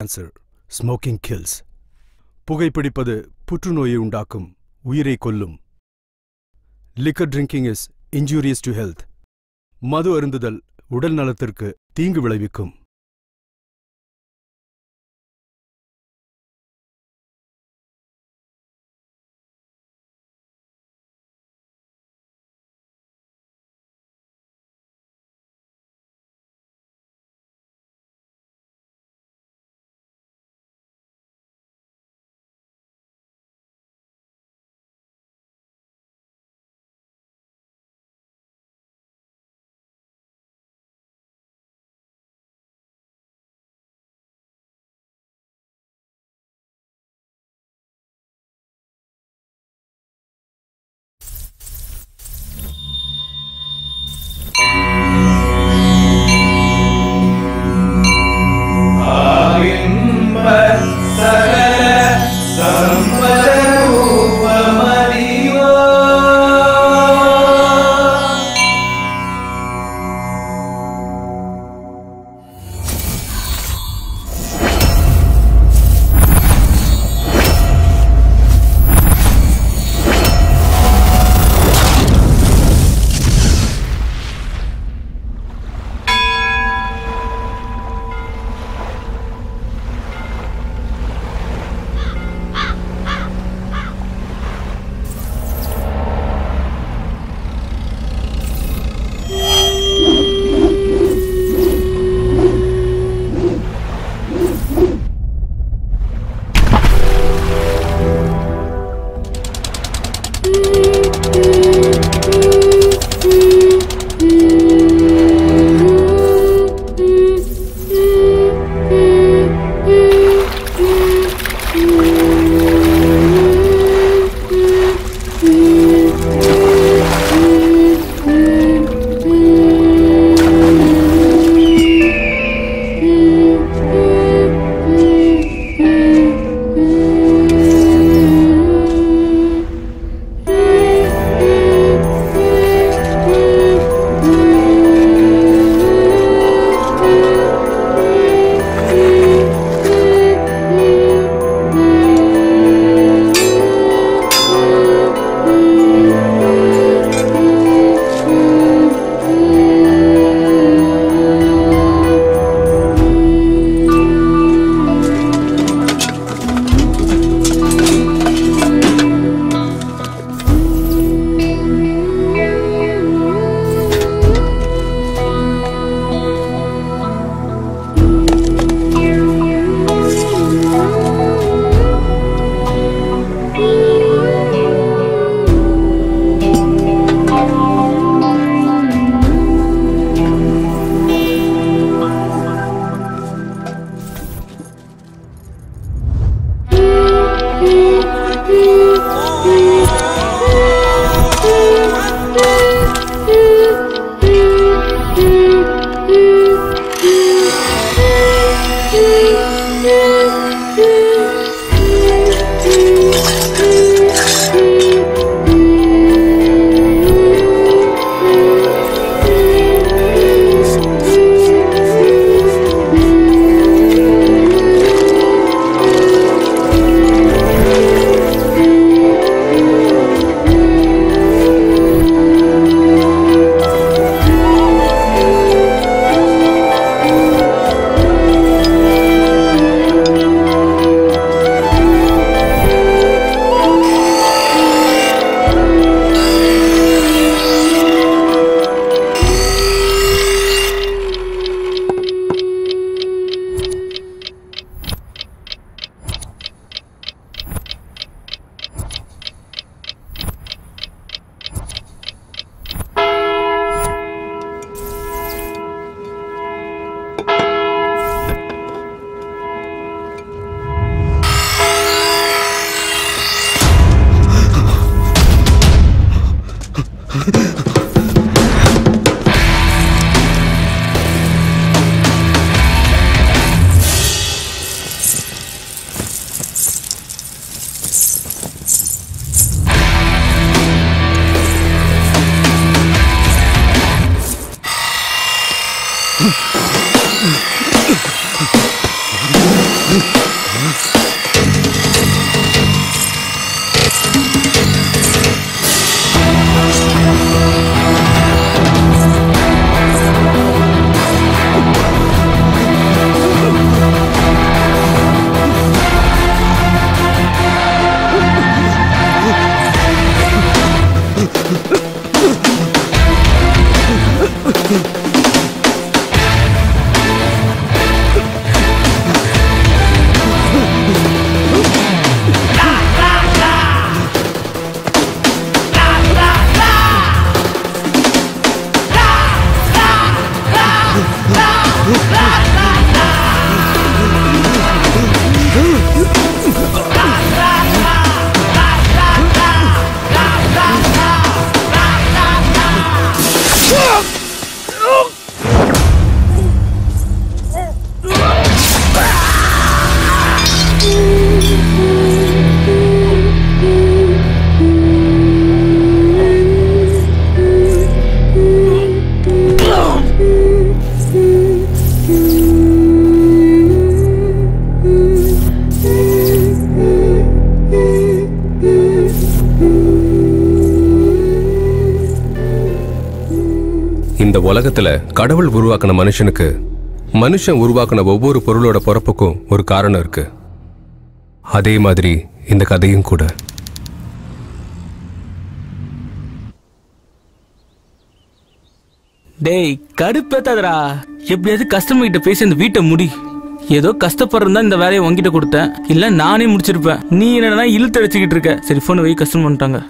Cancer. Smoking kills. புகைப்பிடிப்பது புற்றுநோயை உண்டாக்கும், உயிரை கொல்லும். Liquor drinking is injurious to health. மது அருந்துதல் உடல் நலத்திற்கு தீங்கு விளைவிக்கும். உலகத்துல கடவுள் உருவாக்கின மனுஷனுக்கு மனுஷன் உருவாக்கின ஒவ்வொரு பொருளோட பிறப்புக்கும் ஒரு காரணம் இருக்கு. அதே மாதிரி இந்த கதையும் கூட. டேய் கடுப்பேத்தாதடா. எப்படியாவது கஸ்டமர் கிட்ட பேசி அந்த வீட்டை முடி. ஏதோ கஷ்டப்படுறதா இந்த வேலையை உங்ககிட்ட கொடுத்தேன், இல்ல நானே முடிச்சிருப்பேன். நீ என்னன்னா இழுத்து அடிச்சுக்கிட்டு இருக்க. சரி போன் வை, கஸ்டமர் பண்ணிட்டாங்க.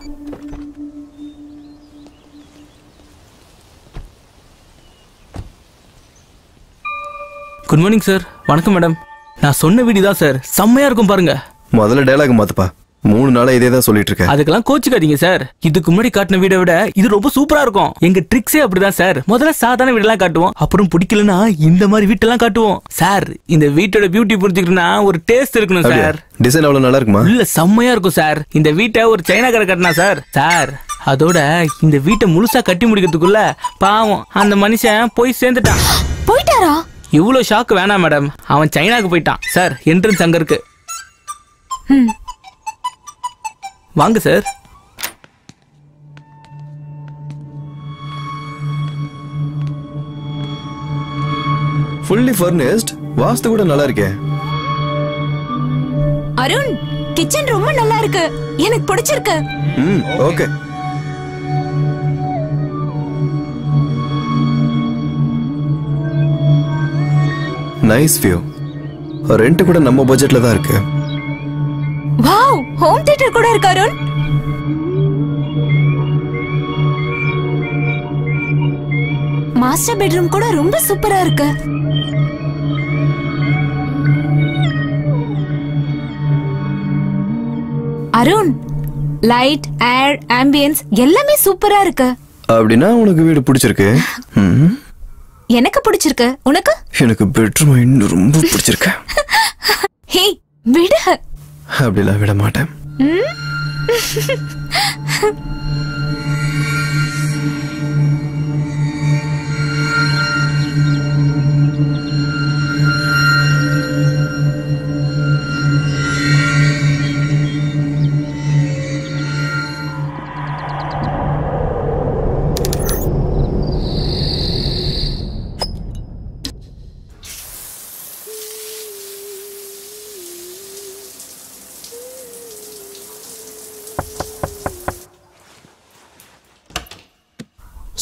Good morning sir. வணக்கம் மேடம். நான் சொன்ன வீடு தான் சார், செம்மையா இருக்கும் பாருங்க. முதல்ல டயலாக் மாத்துப்பா. 3 நாளா இதே தான் சொல்லிட்டு இருக்கேன். அதுக்கெல்லாம் கோச்சுக்காதீங்க சார். இதுக்கு முன்னாடி காட்டின வீடை விட இது ரொம்ப சூப்பரா இருக்கும். எங்க ட்ரிக்ஸே அப்படிதான் சார். முதல்ல சாதாரண வீடெல்லாம் காட்டுவோம், அப்புறம் பிடிக்கலன்னா இந்த மாதிரி வீட்டெல்லாம் காட்டுவோம். சார் இந்த வீட்டோட பியூட்டி புரிஞ்சுக்கணும்னா ஒரு டேஸ்ட் இருக்கணும் சார். டிசைன் அவ்வளவு நல்லா இருக்குமா? இல்ல செம்மையா இருக்கும் சார். இந்த வீட்டை ஒரு சைனாக்கார கட்டினா சார். சார் அதோட இந்த வீட்டை முழுசா கட்டி முடிக்கிறதுக்குள்ள பாவம் அந்த மனுஷன் போய் சேர்ந்துட்டான். போயிட்டாரா? இவ்வளவு ஷாக்கு வேணாம் மேடம். அவன் சைனாக்கு போயிட்டான் சார். என்ட்ரன்ஸ் அங்க இருக்கு. வாங்க சார். Fully furnished. வாஸ்து கூட நல்லா இருக்கே. அருண், கிச்சன் ரொம்ப நல்லா இருக்கு. எனக்கு பிடிச்சிருக்கு. ஓகே. Nice view. ரெண்ட் கூட நம்ம பட்ஜெட்ல தான் இருக்கு. வாவ், ஹோம் தியேட்டர் கூட இருக்கு அருண். மாஸ்டர் பெட்ரூம் கூட ரொம்ப சூப்பரா இருக்கு. அருண், லைட், ஏர், ஆம்பியன்ஸ் எல்லாமே சூப்பரா இருக்கு. அப்படின்னா உனக்கு வீடு பிடிச்சிருக்கு? எனக்கு பிடிச்சிருக்கு. உனக்கு? எனக்கு பெட்ரூம் இன்னும் ரொம்ப பிடிச்சிருக்கு. ஹே விடு. அப்படிலாம் விட மாட்டேன்.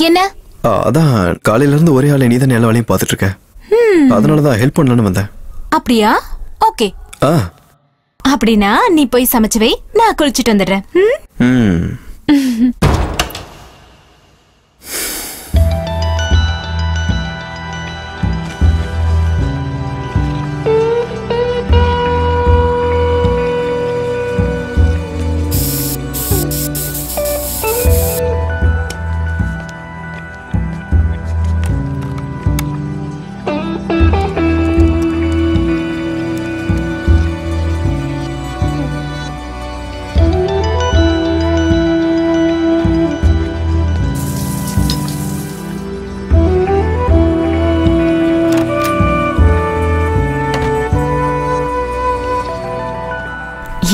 என்ன? அதான் காலையில இருந்து ஒரே ஆளை நீதான் எல்லா வேலையும் பார்த்துட்டு இருக்க. அதனாலதான் ஹெல்ப் பண்ணலான்னு வந்தேன். அப்படியா? ஓகே. அப்படின்னா நீ போய் சமைச்சு வை, நான் குளிச்சிட்டு வந்துடுறேன்.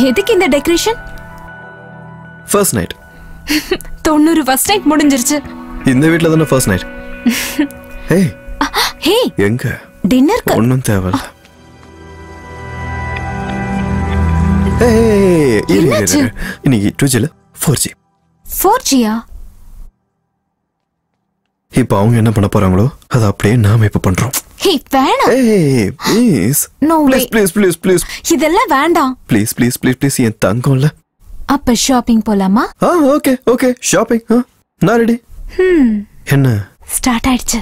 எதுக்கு இந்த decoration? First night. 90 first night முடிஞ்சிருச்சு. இந்த வீட்ல தான ஃபர்ஸ்ட் நைட். ஹே ஹே, எங்க டின்னருக்கு ஒண்ணும் தேவையில்ல. ஹே இன்னைக்கு 2G இல்ல 4G. 4Gயா? இப்ப அவங்க என்ன பண்ண போறாங்களோ அத அப்படியே நாம இப்ப பண்றோம். ஹே வேணாம். ஏய் ப்ளீஸ். No way. ப்ளீஸ். இதெல்லாம் வேண்டாம். ப்ளீஸ் என் தங்கம்ல. அப்ப ஷாப்பிங் போலாமா? Okay shopping. நான் ரெடி. என்ன ஸ்டார்ட் ஆயிடுச்சு.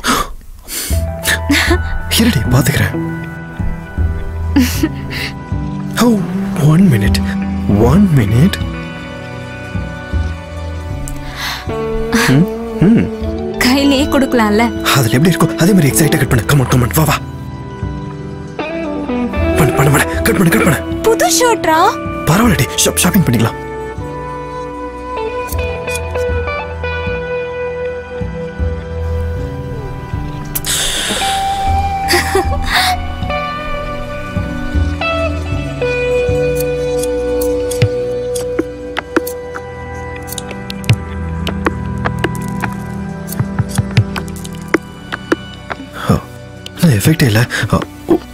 இருடி பாத்துக்கிறேன். ஓ 1 மினிட். கையிலேயே கொடுக்கலாம்ல. அதுல எப்படி இருக்கும் அதே மாதிரி எக்ஸைட்டா கட் பண்ணு. கமான் வா பண்ணு கட் பண்ணு. புது ஷர்ட்ரா? பரவாயில்லடி, ஷாப்பிங் பண்ணிக்கலாம். எஃபெக்டே இல்லை.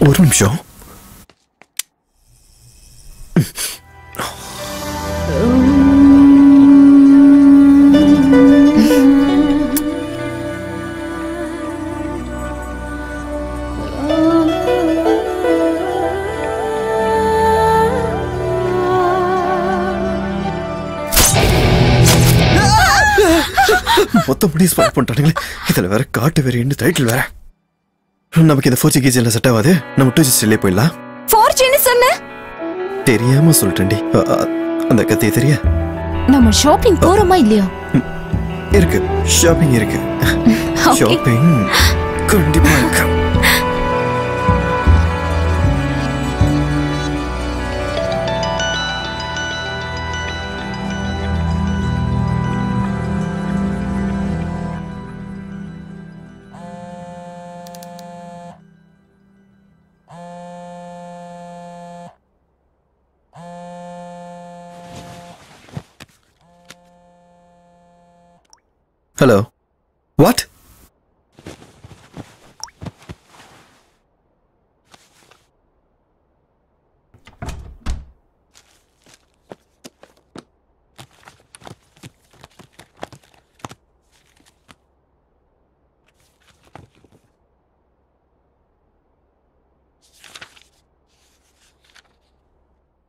ஒரு நிமிஷம். மொத்தப்படி ஸ்பாட் பண்ணிட்டானுங்களே. இதுல வேற காட்டு வேற என்ன டைட்டில் வேற. நமக்கு இந்த 4G எல்லாம் செட் ஆகாது. நம்ம 2G ஸ்டைலே போயிடலாம். 4G ன்னு சொன்ன? தெரியாம சொல்லிட்டேன்டி. அந்த கதையை தெரிய நம்ம ஷாப்பிங் போறோமா இல்லையா? இருக்கு, ஷாப்பிங் இருக்கு. ஷாப்பிங் கண்டிப்பா இருக்கு. Hello. What?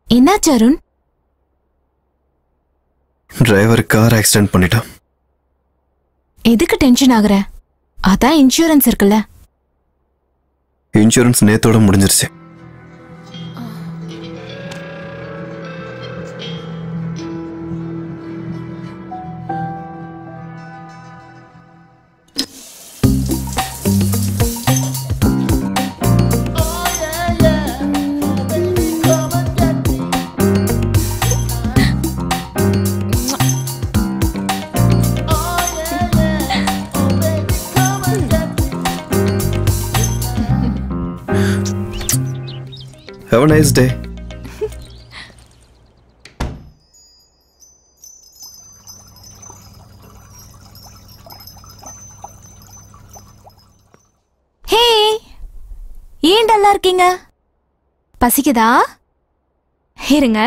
என்னாச்சு அருண்? டிரைவர் கார் ஆக்சிடென்ட் பண்ணிட்டான். எதுக்கு டென்ஷன் ஆகுற? அதான் இன்சூரன்ஸ் இருக்குல்ல. இன்சூரன்ஸ் நேத்தோட முடிஞ்சிருச்சு. Have a nice day. Hey, ஏன் டல்லா இருக்கீங்க? பசிக்குதா? இருங்க.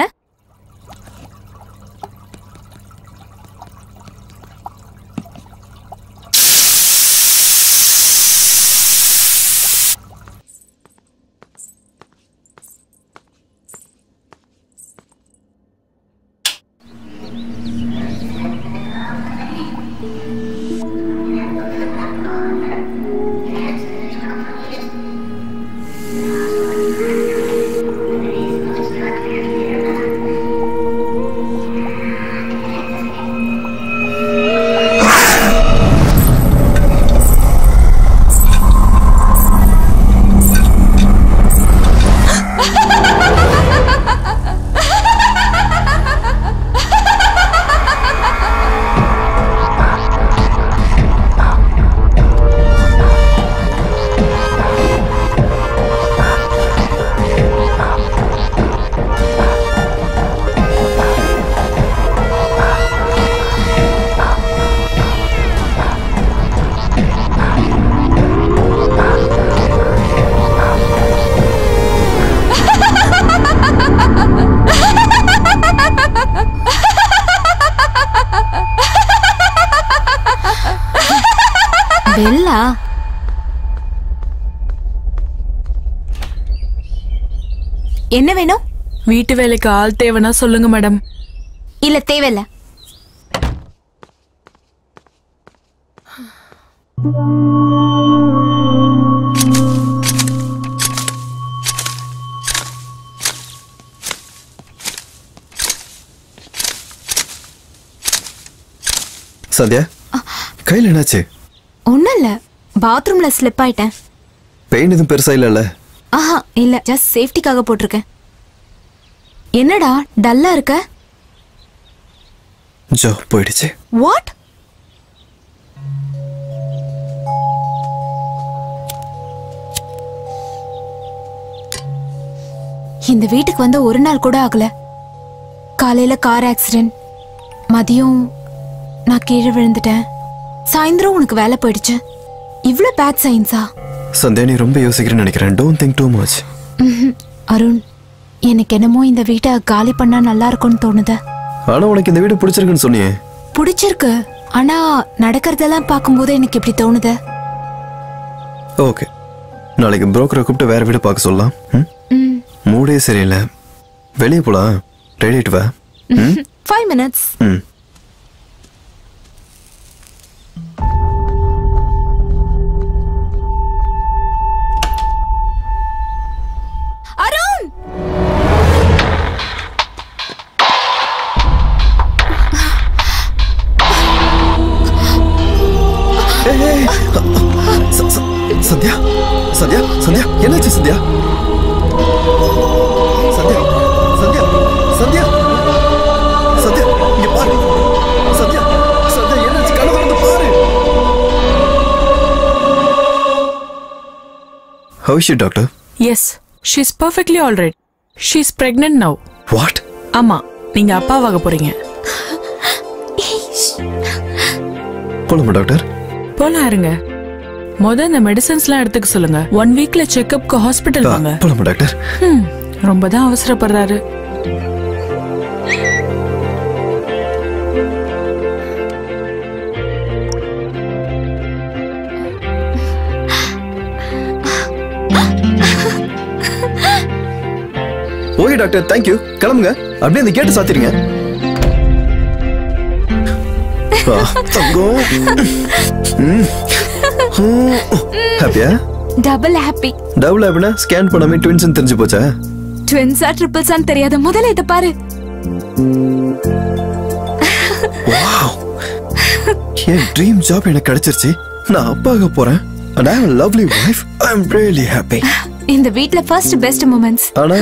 பெல்லா, என்ன வேணும்? வீட்டு வேலைக்கு ஆள் தேவைன்னா சொல்லுங்க மேடம். இல்ல தேவையில்ல. சத்யா, கையில் என்னாச்சு? ஒன்னும் இல்ல, பாத்ரூம்ல ஸ்லிப் ஆயிட்டேன். பெயின் எதுவும் பெருசா இல்ல? ஆஹா இல்ல, ஜஸ்ட் சேஃப்டிக்காக போட்டிருக்கேன். என்னடா டல்லா இருக்க? ஜோ போயிடுச்சு. வாட்? இந்த வீட்டுக்கு வந்து ஒரு நாள் கூட ஆகல. காலையில கார் ஆக்சிடென்ட், மதியம் நான் கீழே விழுந்துட்டேன், சாயந்தரம் உனக்கு வேலை போயிடுச்சு. இவ்ளோ பேட் சைன்ஸா? சந்தியா நீ ரொம்ப யோசிக்கிறேன்னு நினைக்கிறேன். Don't think too much. Arun, எனக்கு என்னமோ இந்த வீட்டை காலி பண்ணா நல்லா இருக்கும்னு தோணுது. ஆனா உனக்கு இந்த வீடு பிடிச்சிருக்குன்னு சொன்னியே. பிடிச்சிருக்கு, ஆனா நடக்கிறதெல்லாம் பார்க்கும்போது எனக்கு இப்படி தோணுது. ஓகே, நாளைக்கு புரோக்கரை கூப்பிட்டு வேற வீடு பார்க்க சொல்லலாம். மூடே சரியில்லை, வெளியே போலாம். ரெடி ஆயிட்டு வா. 5 minutes. அருண், சந்தியா சந்தியா சந்தியா என்னாச்சு? சந்தியா சந்தியா சந்தியா சந்தியா சந்தியா இங்க பாரு. சந்தியா சந்தியா என்னாச்சு? கண்ணை திறந்து பாரு. How is she, doctor? Yes, she's perfectly all right. She's pregnant now. What? ஆமா, நீங்க அப்பாவாக போறீங்க. போலாமா டாக்டர்? போலாம் இருங்க. இந்த மெடிசன்ஸ்லாம் எடுத்துக்க சொல்லுங்க. 1 வீக்ல செக்கப்க்கு ஹாஸ்பிடல் வாங்க. போலாமா டாக்டர்? ரொம்ப தான் அவசரப்படுறாரு. Okay doctor, thank you. கிளம்புங்க. அப்படியே அந்த கேட்டு சாத்திருங்க. ஹாப்பியா? Double happy. டபுள் ஹாப்பினா ஸ்கேன் பண்ணாம ட்வின்ஸ் தெரிஞ்சு போச்சா? ட்வின்ஸா ட்ரிபிள்ஸா தெரியாத, முதல்ல இத பாரு. வாவ், என் ட்ரீம் ஜாப் எனக்கு கிடைச்சிருச்சு. நான் அப்பாக போறேன். and I have a lovely wife. I am really happy. இந்த வீட்ல ஃபர்ஸ்ட் பெஸ்ட் மொமெண்ட்ஸ். ஆனா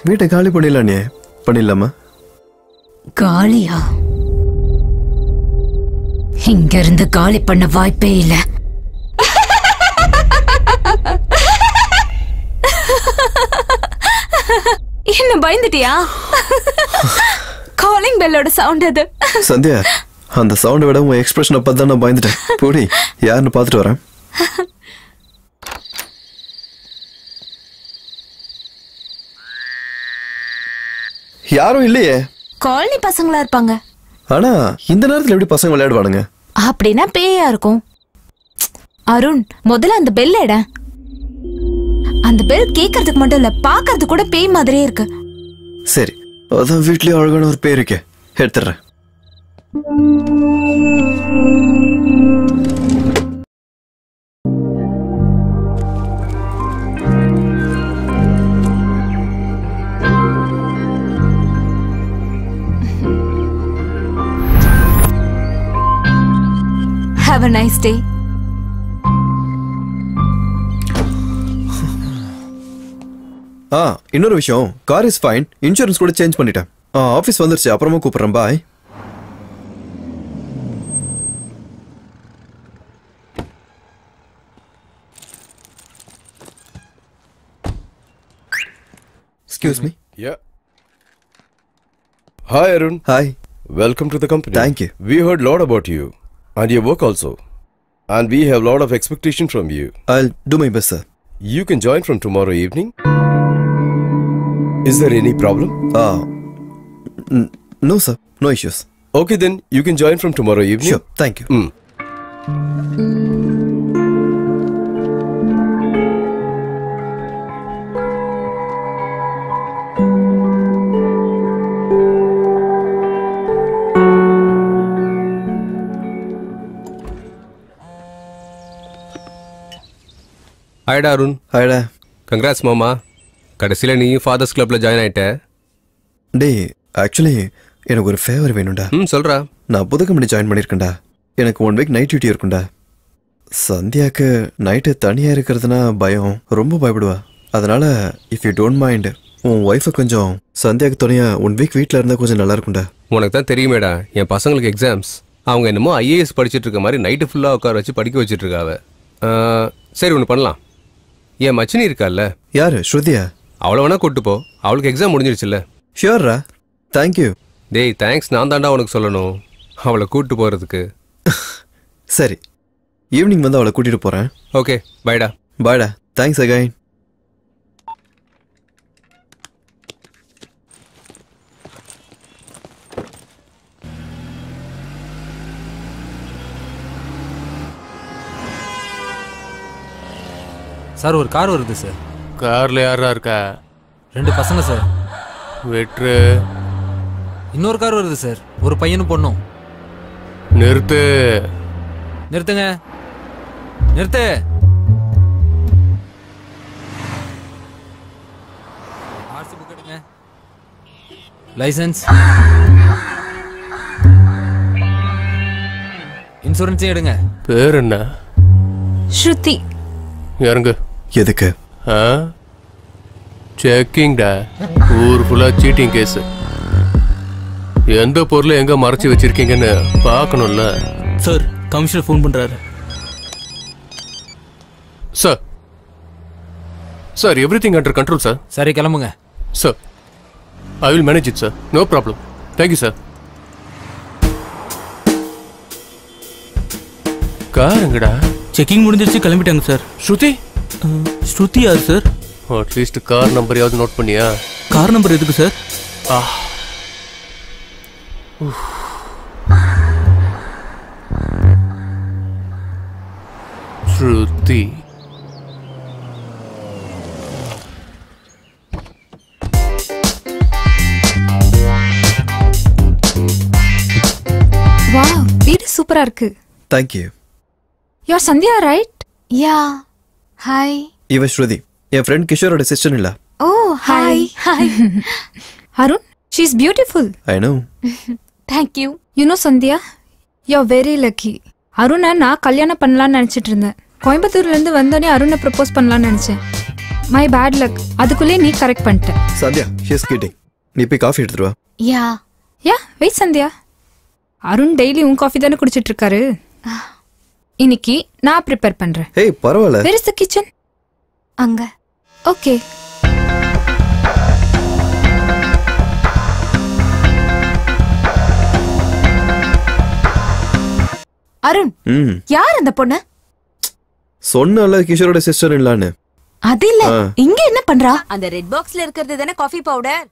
வீட்டை காலி பண்ணிடலானே. பண்ணிடலாமா? காலியா? இங்க இருந்து காலி பண்ண வாய்ப்பே இல்ல. என்ன பயந்துட்டியா? காலிங் பெல்லோட சவுண்ட் அது. சந்தியா, அந்த சவுண்டை விட உன் எக்ஸ்பிரஷனை பார்த்து தான் நான் பயந்துட்டேன். போடி, யாருன்னு பார்த்துட்டு வரேன். யாரும் இல்லையே. காலனி பசங்களா இருப்பாங்க. ஆனா இந்த நேரத்துல எப்படி பசங்க விளையாடுவானுங்க? அப்படின்னா பேயா இருக்கும். அருண், முதல்ல அந்த பெல் எட. அந்த பெல் கேட்கறதுக்கு மட்டும் இல்ல, பாக்குறது கூட பேய் மாதிரியே இருக்கு. சரி, அதான் வீட்லயே அழகான ஒரு பேய் இருக்கே, எடுத்துறேன். Have a nice day. இன்னொரு விஷயம், கார் இஸ் ஃபைன். இன்சூரன்ஸ் கூட சேஞ்ச் பண்ணிட்டேன். ஆஃபீஸ் வந்துருச்சு, அப்புறமா கூப்பிடுறேன். பாய். Excuse me. Yeah. Hi Arun. Hi. Welcome to the company. Thank you. We heard lot about you and your work also. And we have lot of expectation from you. I'll do my best, sir. You can join from tomorrow evening. Is there any problem? No sir, no issues. Okay then, you can join from tomorrow evening. Sure, thank you. ஹாய்டா அருண். ஹாய்டா. Congrats மாமா, கடைசியில் நீ fathers கிளப்பில் join ஆகிட்ட. டே, actually எனக்கு ஒரு favour வேணும்டா. சொல்கிறா. நான் புது கம்பெனி ஜாயின் பண்ணியிருக்கேன்டா. எனக்கு 1 வீக் நைட் டியூட்டி இருக்கும்டா. சந்தியாவுக்கு நைட்டு தனியாக இருக்கிறதுனா பயம், ரொம்ப பயப்படுவா. அதனால் இஃப் யூ டோன்ட் மைண்ட், உன் ஒய்ஃபை கொஞ்சம் சந்தியாவுக்கு துணையாக 1 வீக் வீட்டில் இருந்தால் கொஞ்சம் நல்லா இருக்கும்டா. உனக்கு தான் தெரியுமேடா, என் பசங்களுக்கு எக்ஸாம்ஸ். அவங்க என்னமோ ஐஏஎஸ் படிச்சுட்டு இருக்க மாதிரி நைட்டு ஃபுல்லாக உட்கார வச்சு படிக்க வச்சுட்டு இருக்காவ. சரி, ஒன்று பண்ணலாம். என் மச்சினி இருக்கால்ல? யாரு? ஸ்ருதியா? அவளை வேணா கூட்டு போ, அவளுக்கு எக்ஸாம் முடிஞ்சிருச்சுல்ல. ஷியோர்ரா, தேங்க்யூ. டேய் தேங்க்ஸ், நான் தாண்டா உனக்கு சொல்லணும் அவளை கூட்டு போகிறதுக்கு. சரி, ஈவினிங் வந்து அவளை கூட்டிகிட்டு போகிறேன். ஓகே, பைடா. பாய்டா. Thanks again. சார் ஒரு கார் வருது சார். கார்ல யாரா இருக்கா? 2 பசங்க சார். வெற்று. இன்னொரு கார் வருது சார். ஒரு பையனும் பொண்ணும். நிறுத்து. நிறுத்துங்க. நிறுத்து. ஆர்சி புக் எடுங்க. லைசன்ஸ். இன்சூரன்ஸே எடுங்க. பேர் என்ன? ஸ்ருதி. யாருங்க? எதுக்கு? செக்கிங்டா. ஊர் ஃபுல்லா சீட்டிங் கேஸ். எந்த பொருளை எங்க மறைச்சு வச்சிருக்கீங்கன்னு பார்க்கணும்ல. சார் கமிஷனர் ஃபோன் பண்றாரு. Sir sir everything under control sir. சரி கிளம்புங்க. Sir I will manage it sir. No problem. Thank you sir. காருங்கடா. செக்கிங் முடிஞ்சிருச்சு, கிளம்பிட்டாங்க சார். ஸ்ருதி? ஸ்ருதி யார் சார்? அட்லீஸ்ட் கார் நம்பரையாவது நோட் பண்ணியா? கார் நம்பர் எதுக்கு சார்? ஸ்ருதி. வாவ், வீடு சூப்பரா இருக்கு. Thank you. You are Sandhya right? Yeah. Hi. இவ ஸ்ருதி, என் ஃப்ரெண்ட் கிஷோரோட சிஸ்டர் இல்ல. Oh hi. Hi. Arun, she is beautiful. I know. Thank you. You know Sandhya, you are very lucky. அருணை நான் கல்யாணம் பண்ணலான்னு நினைச்சிட்டு இருந்தேன். கோயம்புத்தூர்ல இருந்து வந்தோடனே அருணை ப்ரப்போஸ் பண்ணலான்னு நினைச்சேன். My bad luck. அதுக்குள்ளே நீ கரெக்ட் பண்ணிட்ட. Sandhya, she is kidding. நீ போய் காஃபி எடுத்துட்டு வா. Yeah. Yeah, wait Sandhya. Arun daily உன் காஃபி தானே குடிச்சிட்டு இருக்காரு. இன்னைக்கு நான் ப்ரிப்பேர் பண்றேன். ஏய் பரவாயில்ல. Where is the kitchen? அங்க. ஓகே. அருண், யார் அந்த பொண்ணு? சொன்னல கிஷோரோட சிஸ்டர் இல்லன்னு. அது இல்ல, இங்க என்ன பண்றா? அந்த ரெட் பாக்ஸ்ல இருக்கிறது தானே காஃபி பவுடர்.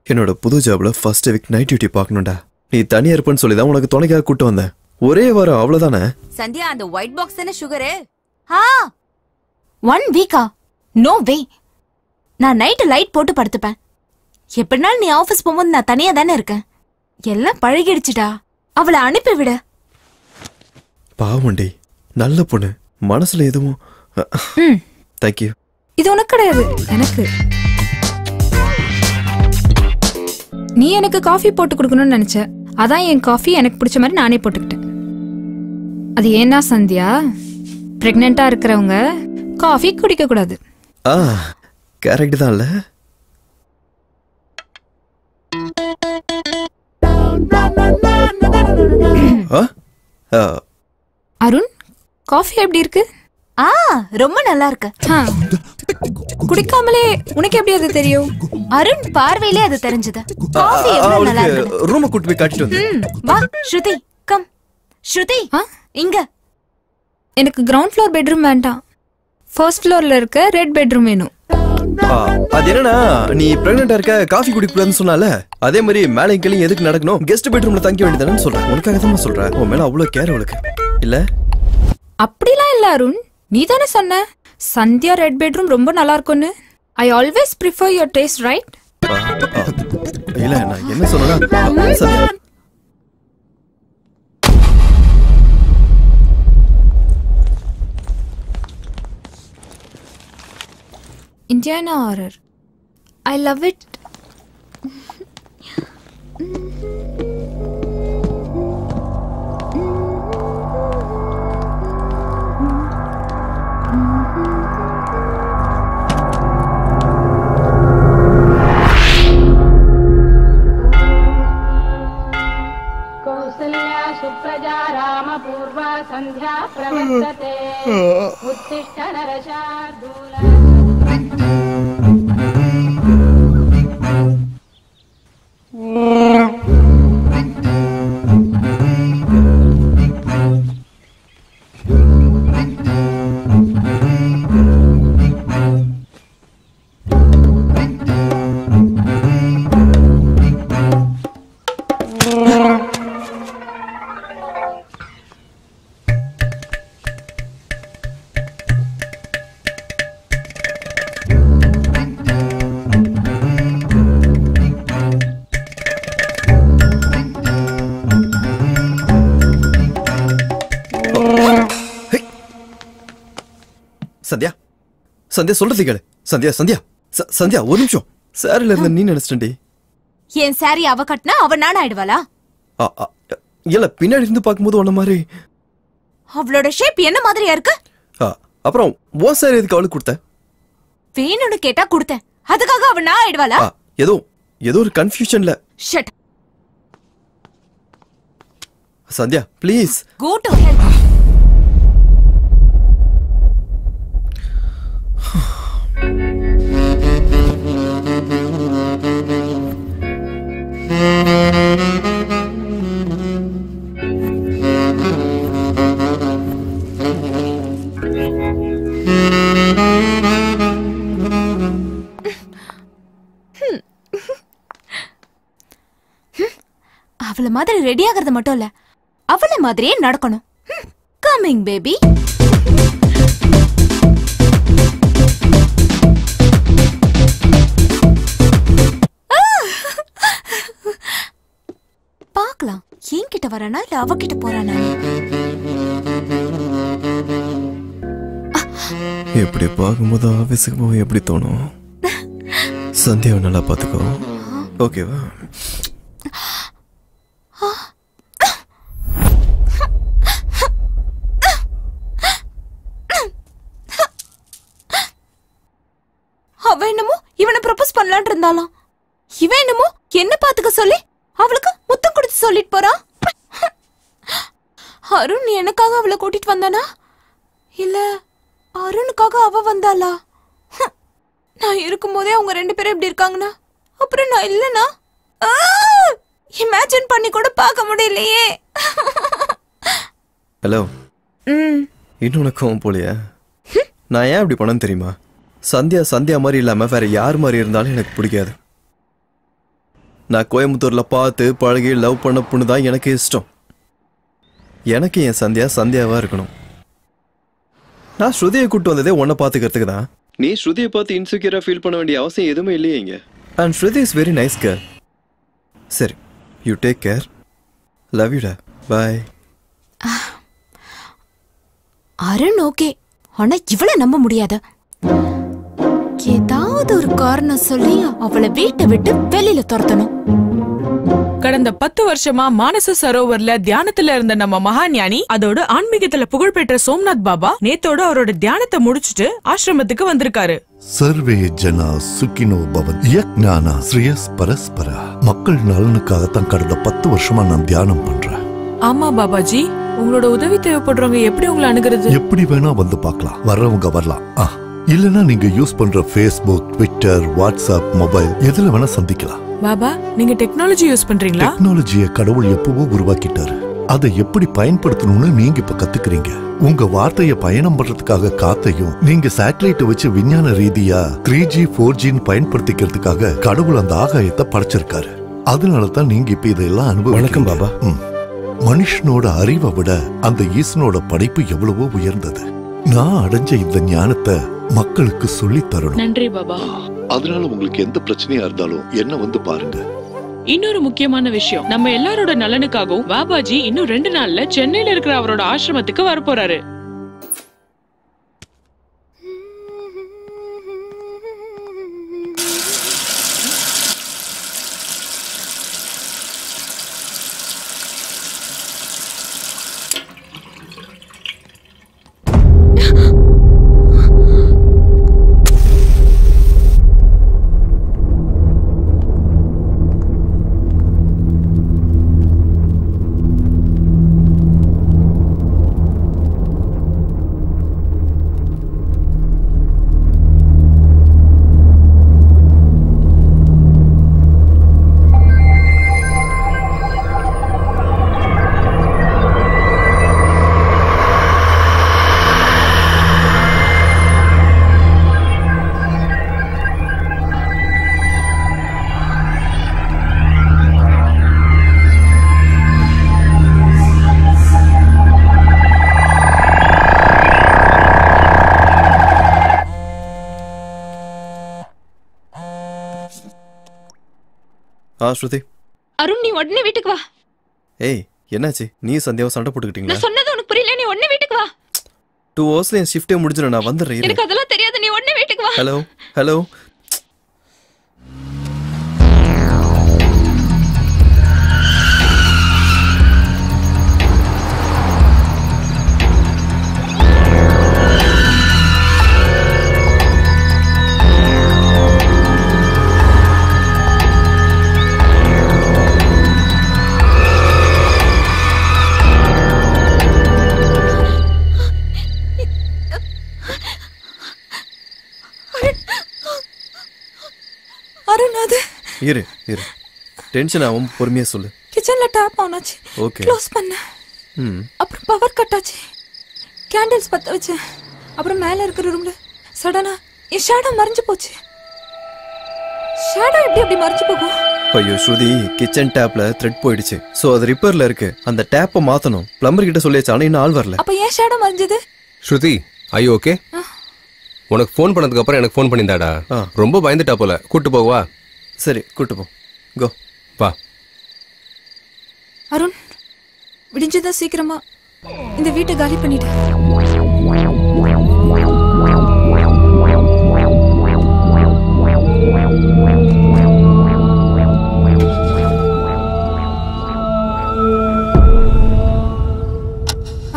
என்னோட புது ஜாப்ல ஃபர்ஸ்ட் வீக் நைட் டியூட்டி பார்க்கணும்டா. நீ தனியா இருப்பேன்னு சொல்லி தான் உனக்கு துணைக்காக கூட்டு வந்தேன். ஒரே வாரம் அவ்வளவுதானே. சந்தியா, அந்த ஒயிட் பாக்ஸ் தானே சுகரு? 1 வீக்கா? No way. நான் நைட்டு லைட் போட்டு படுத்துப்பேன். எப்படினாலும் நீ ஆபீஸ் போகும்போது நான் தனியா தானே இருக்கேன். எல்லாம் பழகிடுச்சுடா. அவளை அனுப்பி விட. பாவண்டி, நல்ல பொண்ணு. மனசுல எதுவும். தேங்க்யூ. இது உனக்கு கிடையாது, எனக்கு. நீ எனக்கு காஃபி போட்டு கொடுக்கணும்னு நினைச்ச. அதான் என் காஃபி எனக்கு பிடிச்ச மாதிரி நானே போட்டுக்கிட்டேன். அது ஏன்னா சந்தியா, பிரெக்னெண்டா இருக்கிறவங்க காஃபி குடிக்க கூடாது. கரெக்ட் தான் இல்ல? அருண், காஃபி எப்படி இருக்கு? ரொம்ப நல்லா இருக்கு. குடிக்காமலே உனக்கு எப்படி அது தெரியும்? அருண் பார்வையிலே அது தெரிஞ்சது. காஃபி எவ்வளவு நல்லா இருக்கு. ரூம் கூட்டி போய் காட்டிட்டு வந்து. வா ஸ்ருதி, கம். ஸ்ருதி, இங்க. எனக்கு கிரவுண்ட் ஃப்ளோர் பெட்ரூம் வேண்டாம். ஃபர்ஸ்ட் ஃப்ளோர்ல இருக்க ரெட் பெட்ரூம் வேணும். அது என்னன்னா, நீ பிரெக்னெண்டா இருக்க, காஃபி குடிக்க கூடாதுன்னு சொன்னால, அதே மாதிரி மேலே கீழே எதுக்கு நடக்கணும்? கெஸ்ட் பெட்ரூம்ல தங்க வேண்டியதானு சொல்றேன். உனக்காக தான் சொல்றேன். உன் மேல அவ்வளவு கேர் அவளுக்கு இல்ல? அப்படிலாம் இல்ல அருண், நீ தானே சொன்ன சந்தியா ரெட் பெட்ரூம் ரொம்ப நல்லா இருக்கும்னு. I always prefer your taste, right? இல்ல, நான் என்ன சொன்னா, Indiana horror. I love it. Kausalya Supraja रामपूर्वा सन्ध्या प्रवर्तते उत्तिष्ठ नरशार्दूल. சந்தியா சந்தியா சொல்றது கேளு. சந்தியா சந்தியா சந்தியா ஒரு நிமிஷம். சாரில இருந்த நீ நினைச்சிட்டேன்டி. என் சாரி அவ கட்டினா அவ நான் ஆயிடுவாளா? இல்ல பின்னாடி இருந்து பார்க்கும்போது உன்ன மாதிரி. அவளோட ஷேப் என்ன மாதிரியா இருக்கு? அப்புறம் ஓ சாரி எதுக்கு அவளுக்கு கொடுத்த? வேணும்னு கேட்டா கொடுத்தேன். அதுக்காக அவ நான் ஆயிடுவாளா? ஏதோ ஒரு கன்ஃபியூஷன்ல. Shut. Sandhya please go to hell. அவள மாதிரி ரெடி ஆகிறது மட்டும் இல்ல, அவள மாதிரியே நடக்கணும். Coming baby. பார்க்கலாம் என்கிட்ட வரானா இல்ல அவகிட்ட போறானா. எப்படி பார்க்கும்போது ஆஃபீஸுக்கு போக எப்படி தோணும்? சந்தியாவை நல்லா பார்த்துக்கோ, ஓகேவா? அவ என்னமோ இவனை ப்ரப்போஸ் பண்ணலான் இருந்தாலும் இவன் என்னமோ என்ன பாத்துக்க சொல்லி அவளுக்கு முத்தம் கொடுத்து சொல்லிட்டு போறான். அருண் எனக்காக அவளை கூட்டிட்டு வந்தானா இல்ல அருணுக்காக அவ வந்தாளா? நான் இருக்கும்போதே அவங்க 2 பேரும் எப்படி இருக்காங்கன்னா அப்புறம் நான் இல்லனா இமேஜின் பண்ணி கூட பார்க்க முடியலையே. ஹலோ. இன்னொன்னு கோவம் போலியா? நான் ஏன் அப்படி பண்ணேன்னு தெரியுமா? சந்தியா மாதிரி இல்லாம வேற யார் மாதிரி இருந்தாலும் எனக்கு பிடிக்காது. நான் கோயம்புத்தூர்ல பார்த்து பழகி லவ் பண்ண பொண்ணு தான் எனக்கு இஷ்டம். எனக்கு என் சந்தியாவா இருக்கணும். நான் ஸ்ருதியை கூட்டு வந்ததே உன்னை பார்த்துக்கிறதுக்கு தான். நீ ஸ்ருதியை பார்த்து இன்செக்யூரா ஃபீல் பண்ண வேண்டிய அவசியம் எதுவுமே இல்லையே இங்க. And Shruti is very nice care. சரி, யூ டேக் கேர். லவ் யூடா. பாய். அருண் ஓகே, ஆனா இவளை நம்ப முடியாது. ஏதாவது ஒரு காரணம் சொல்லி அவளை வீட்டை விட்டு வெளியில துரத்தணும். கடந்த 10 வருஷமா மானச சரோவர்ல தியானத்துல இருந்த நம்ம மகாஞானி, அதோட ஆன்மீகத்துல புகழ்பெற்ற சோம்நாத் பாபா நேத்தோட அவரோட தியானத்தை முடிச்சுட்டு ஆசிரமத்துக்கு வந்திருக்காரு. சர்வே ஜனா சுகினோ பவன் யக்ஞானா ஸ்ரேயஸ் பரஸ்பரா. மக்கள் நலனுக்காகத்தான் கடந்த 10 வருஷமா நான் தியானம் பண்றேன். ஆமா பாபாஜி, உங்களோட உதவி தேவைப்படுறவங்க எப்படி உங்களை அணுகிறது? எப்படி வேணா வந்து பார்க்கலாம், வர்றவங்க வரலாம். இல்லனா நீங்க யூஸ் பண்ற Facebook, Twitter, WhatsApp, மொபைல் எதுல வேணா சந்திக்கலாம். பாபா, நீங்க டெக்னாலஜி யூஸ் பண்றீங்களா? டெக்னாலஜியை கடவுள் எப்பவோ உருவாக்கிட்டாரு. அதை எப்படி பயன்படுத்தணும்னு நீங்க இப்ப கத்துக்கிறீங்க. உங்க வார்த்தையை பயணம் பண்றதுக்காக காத்தையும் நீங்க சேட்டலைட் வச்சு விஞ்ஞான ரீதியா 3G 4G பயன்படுத்திக்கிறதுக்காக கடவுள் அந்த ஆகாயத்தை படைச்சிருக்காரு. அதனாலதான் நீங்க இப்ப இதெல்லாம் அனுபவிக்கிறீங்க. பாபா. மனுஷனோட அறிவை விட அந்த ஈசனோட படைப்பு எவ்வளவோ உயர்ந்தது. நான் அடைஞ்ச இந்த ஞானத்தை மக்களுக்கு சொல்லி தரணும். நன்றி பாபா. அதனால உங்களுக்கு எந்த பிரச்சனையா இருந்தாலும் என்ன வந்து பாருங்க. இன்னொரு முக்கியமான விஷயம், நம்ம எல்லாரோட நலனுக்காகவும் பாபாஜி இன்னும் 2 நாள்ல சென்னையில இருக்கிற அவரோட ஆசிரமத்துக்கு வரப்போறாரு. ஸ்ருதி. அருண், நீ உடனே வீட்டுக்கு வா. ஏய், என்னாச்சு? நீ சந்தியாவை சண்டை போட்டுக்கிட்டீங்களா? நான் சொன்னது உனக்கு புரியல, நீ உடனே வீட்டுக்கு வா. 2 ஹவர்ஸ்ல என் ஷிஃப்ட்டே முடிஞ்சிடும். நான் வந்துடுறேன். எனக்கு அதெல்லாம் தெரியாது. நீ உடனே வீட்டுக்கு வா. Hello hello. இரு டென்ஷன் ஆகும், பொறுமையா சொல்லு. கிச்சன்ல டேப் ஆன் ஆச்சு. ஓகே. க்ளோஸ் பண்ண. அப்புறம் பவர் கட் ஆச்சு. கேண்டில்ஸ் பத்த வச்சேன். அப்புறம் மேல இருக்கிற ரூம்ல சடனா என் ஷேடோ மறைஞ்சு போச்சு. ஷேடோ எப்படி மறைஞ்சு போகும்? ஐயோ ஸ்ருதி, கிச்சன் டேப்ல த்ரெட் போயிடுச்சு. சோ அது ரிப்பேர்ல இருக்கு. அந்த டேப்பை மாத்தணும். பிளம்பர் கிட்ட சொல்லியாச்சு, ஆனா இன்னும் ஆள் வரல. அப்ப ஏன் ஷேடோ மறைஞ்சது? ஸ்ருதி, ஐயோ ஓகே. உனக்கு ஃபோன் பண்ணதுக்கு அப்புறம் எனக்கு ஃபோன் பண்ணியிருந்தாடா. ரொம்ப பயந்துட்டா போல. கூட்டு போவா? சரி, கூட்டு போ. கோ. வா. அருண், விடிஞ்சதா சீக்கிரமா இந்த வீட்டை காலி பண்ணிடு.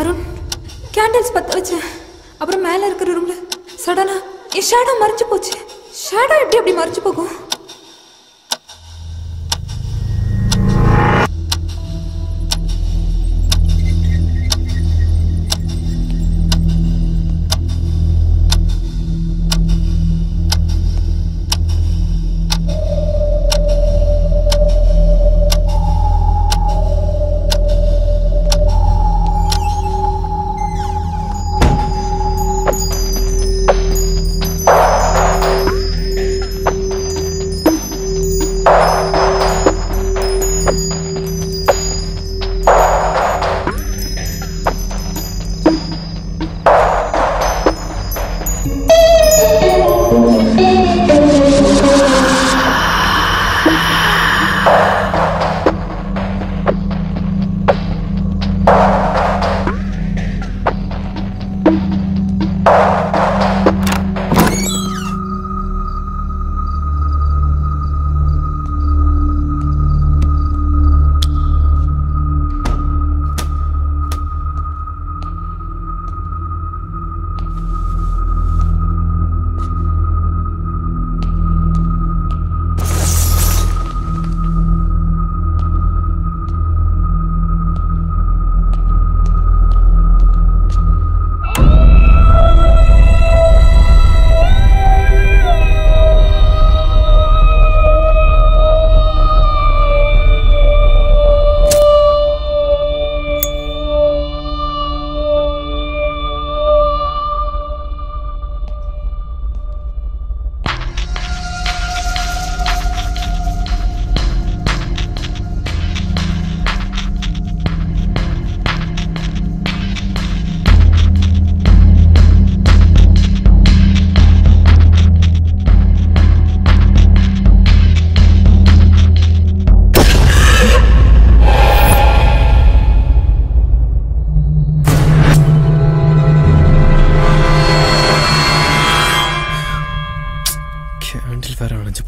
அருண், கேண்டில்ஸ் பத்த வச்சேன். அப்புறம் மேல இருக்கிற ரூம்ல சடனா என் ஷேடோ மறைஞ்சு போச்சு. ஷேடோ எப்படி மறைஞ்சு போகும்?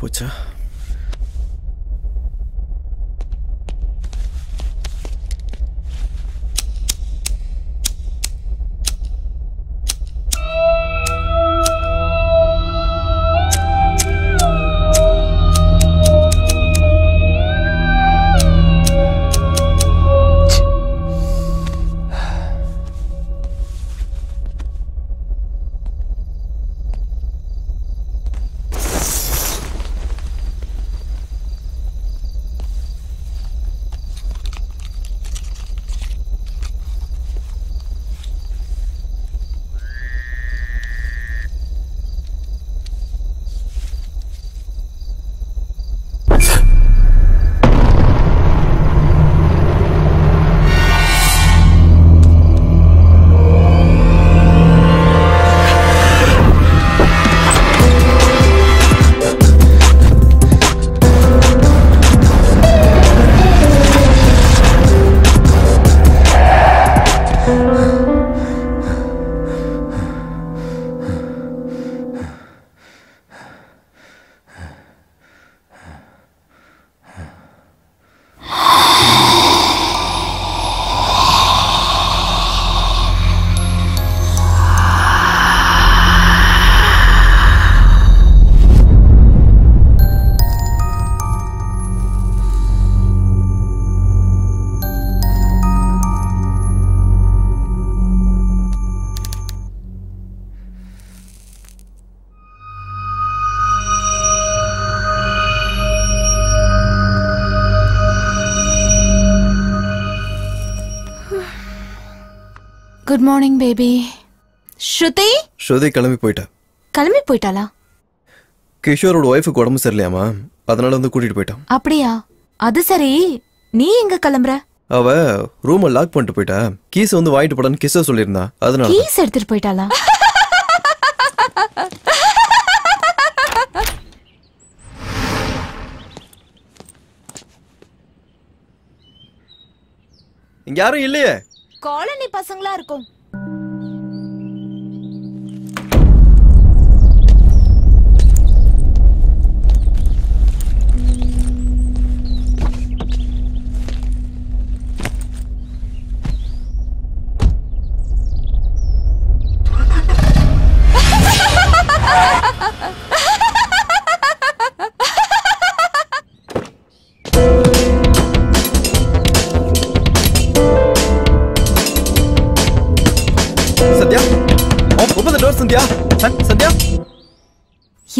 போச்சா? Good morning baby. Shruti Shruti கிளம்பி போயிட்டாளா? கிஷோரோட ஒய்ஃபுக்கு உடம்பு சரியில்லையாமா, அதனால வந்து கூட்டிட்டு போயிட்டான். அப்படியா? அது சரி, நீ எங்க கிளம்புற? அவ ரூமை லாக் பண்ணிட்டு போயிட்டா. கீஸ் வந்து வாங்கிட்டு போடான்னு கிஷோர் சொல்லியிருந்தா, அதனால. கீஸ் எடுத்துட்டு போயிட்டாளா? இங்க யாரும் இல்லையே. காலனி பசங்களா இருக்கும்.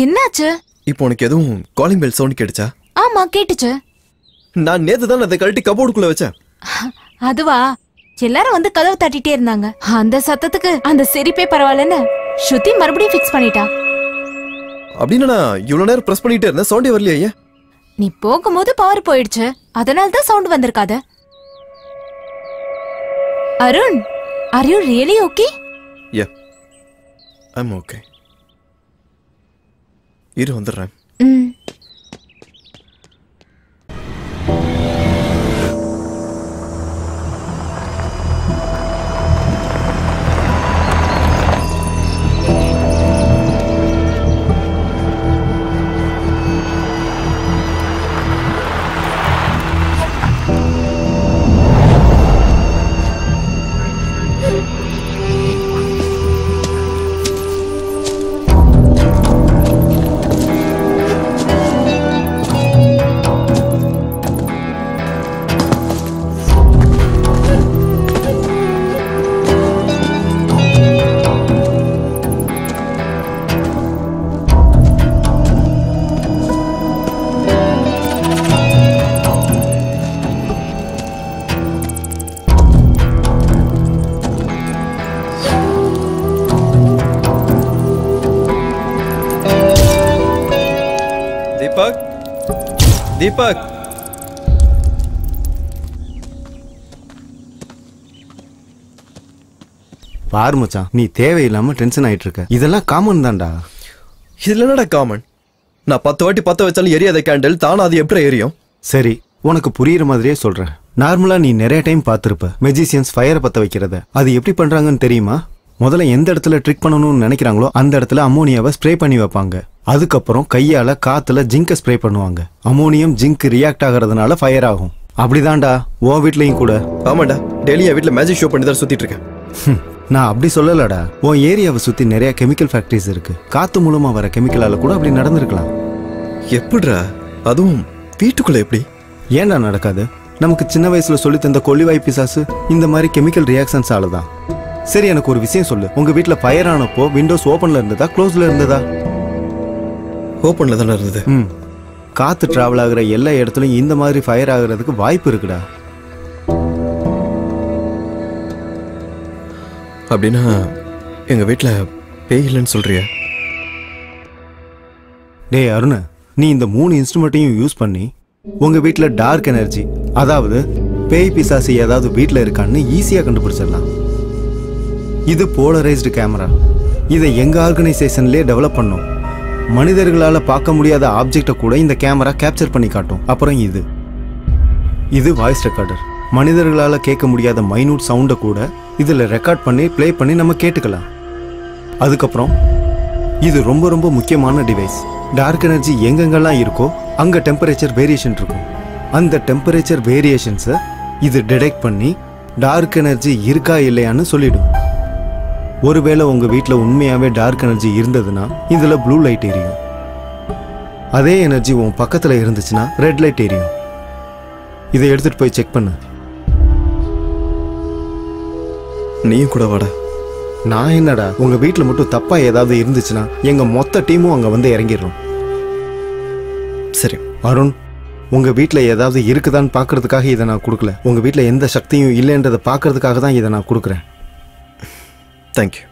என்னாச்சு? இப்போ உனக்கு எதுவும் காலிங் பெல் சவுண்ட் கேட்டுச்சா? ஆமா கேட்டுச்சு. நான் நேத்து தான் அதை கழட்டி கபோர்டுக்குள்ள வச்சேன். அதுவா? எல்லாரும் வந்து கதவை தட்டிட்டே இருந்தாங்க. அந்த சத்தத்துக்கு அந்த சிரிப்பே பரவாயில்லன்னு ஸ்ருதி மறுபடியும் ஃபிக்ஸ் பண்ணிட்டா. அப்படின்னு நான் இவ்வளவு நேரம் பிரஸ் பண்ணிட்டே இருந்தேன், சவுண்டே வரலையே. நீ போகும்போது பவர் போயிடுச்சு, அதனால தான் சவுண்ட் வந்திருக்காது. Arun, are you really okay? Yeah, I'm okay. இரு வந்துடுறேன். தீபக், பாரு மச்சான், நீ தேவையில்லாம டென்ஷன் ஆயிட்டு இருக்க. இதெல்லாம் காமன் தான்டா. இதுல என்னடா காமன்? நான் 10 வாட்டி 10 வச்சாலும் எரியாத கேண்டில் தானா அது எப்படி எரியும்? சரி, உனக்கு புரியுற மாதிரியே சொல்றேன். நார்மலா நீ நிறைய டைம் பார்த்திருப்ப மெஜிசியன்ஸ் ஃபயரை பத்த வைக்கிறத. அது எப்படி பண்றாங்கன்னு தெரியுமா? முதல்ல எந்த இடத்துல ட்ரிக் பண்ணணும்னு நினைக்கிறாங்களோ அந்த இடத்துல அமோனியாவை ஸ்ப்ரே பண்ணி வைப்பாங்க. அதுக்கப்புறம் கையால காத்துல ஜிங்கை ஸ்ப்ரே பண்ணுவாங்க. அமோனியம் ஜிங்க் ரியாக்ட் ஆகிறதுனால ஃபயர் ஆகும். அப்படிதான்டா உன் வீட்லயும் கூட. ஆமாடா, டெய்லி என் வீட்டுல மேஜிக் ஷோ பண்ணி தான் சுத்திட்டு இருக்கேன். நான் அப்படி சொல்லலடா. உன் ஏரியாவை சுத்தி நிறைய கெமிக்கல் ஃபேக்டரிஸ் இருக்கு. காத்து மூலமா வர கெமிக்கலால கூட அப்படி நடந்திருக்கலாம். எப்படிடா? அதுவும் வீட்டுக்குள்ள எப்படி? ஏன்டா நடக்காது? நமக்கு சின்ன வயசுல சொல்லி தந்த கொல்லிவாய் பிசாசு இந்த மாதிரி கெமிக்கல் ரியாக்ஷன்ஸ் ஆலதான். சரி, எனக்கு ஒரு விஷயம் சொல்லு. உங்க வீட்டுல ஃபயர் ஆனப்போ விண்டோஸ் ஓபன்ல இருந்ததா க்ளோஸ்ல இருந்ததா? ஓபன்ல தானே இருந்தது. காத்து டிராவல் ஆகுற எல்லா இடத்துலயும் இந்த மாதிரி ஃபயர் ஆகுறதுக்கு வாய்ப்பு இருக்குடா. அப்படின்னா எங்க வீட்டுல பேய் இல்லைன்னு சொல்றியா? டேய் அருண், நீ இந்த 3 இன்ஸ்ட்ருமெண்ட்டையும் யூஸ் பண்ணி உங்க வீட்டுல டார்க் எனர்ஜி, அதாவது பேய் பிசாசு ஏதாவது வீட்டுல இருக்கான்னு ஈஸியா கண்டுபிடிச்சிடலாம். இது போலரைஸ்டு கேமரா. இதை எங்க ஆர்கனைசேஷன்லயே டெவலப் பண்ணோம். மனிதர்களால பார்க்க முடியாத ஆப்ஜெக்டை கூட இந்த கேமரா கேப்சர் பண்ணி காட்டும். அப்புறம் இது வாய்ஸ் ரெக்கார்டர். மனிதர்களால கேட்க முடியாத மைனூட் சவுண்டை கூட இதுல ரெக்கார்ட் பண்ணி ப்ளே பண்ணி நம்ம கேட்டுக்கலாம். அதுக்கப்புறம் இது ரொம்ப ரொம்ப முக்கியமான டிவைஸ். டார்க் எனர்ஜி எங்கெங்கெல்லாம் இருக்கோ அங்க டெம்பரேச்சர் வேரியேஷன் இருக்கும். அந்த டெம்பரேச்சர் வேரியேஷன்ஸை இது டிடெக்ட் பண்ணி டார்க் எனர்ஜி இருக்கா இல்லையான்னு சொல்லிடும். ஒருவேளை உங்க வீட்டில் உண்மையாவே டார்க் எனர்ஜி இருந்ததுன்னா இதுல ப்ளூ லைட் எரியும். அதே எனர்ஜி உன் பக்கத்துல இருந்துச்சுன்னா ரெட் லைட் எரியும். இதை எடுத்துட்டு போய் செக் பண்ணு. நீயும் கூட வாடா. நான் என்னடா, உங்க வீட்டில் மட்டும் தப்பா ஏதாவது இருந்துச்சுன்னா எங்க மொத்த டீமும் அங்க வந்து இறங்கிடுறோம். சரி அருண், உங்க வீட்டில் ஏதாவது இருக்குதான்னு பாக்குறதுக்காக இதை நான் கொடுக்கல. உங்க வீட்டில் எந்த சக்தியும் இல்லைன்றதை பாக்குறதுக்காக தான் இதை நான் கொடுக்குறேன். தேங்க்யூ.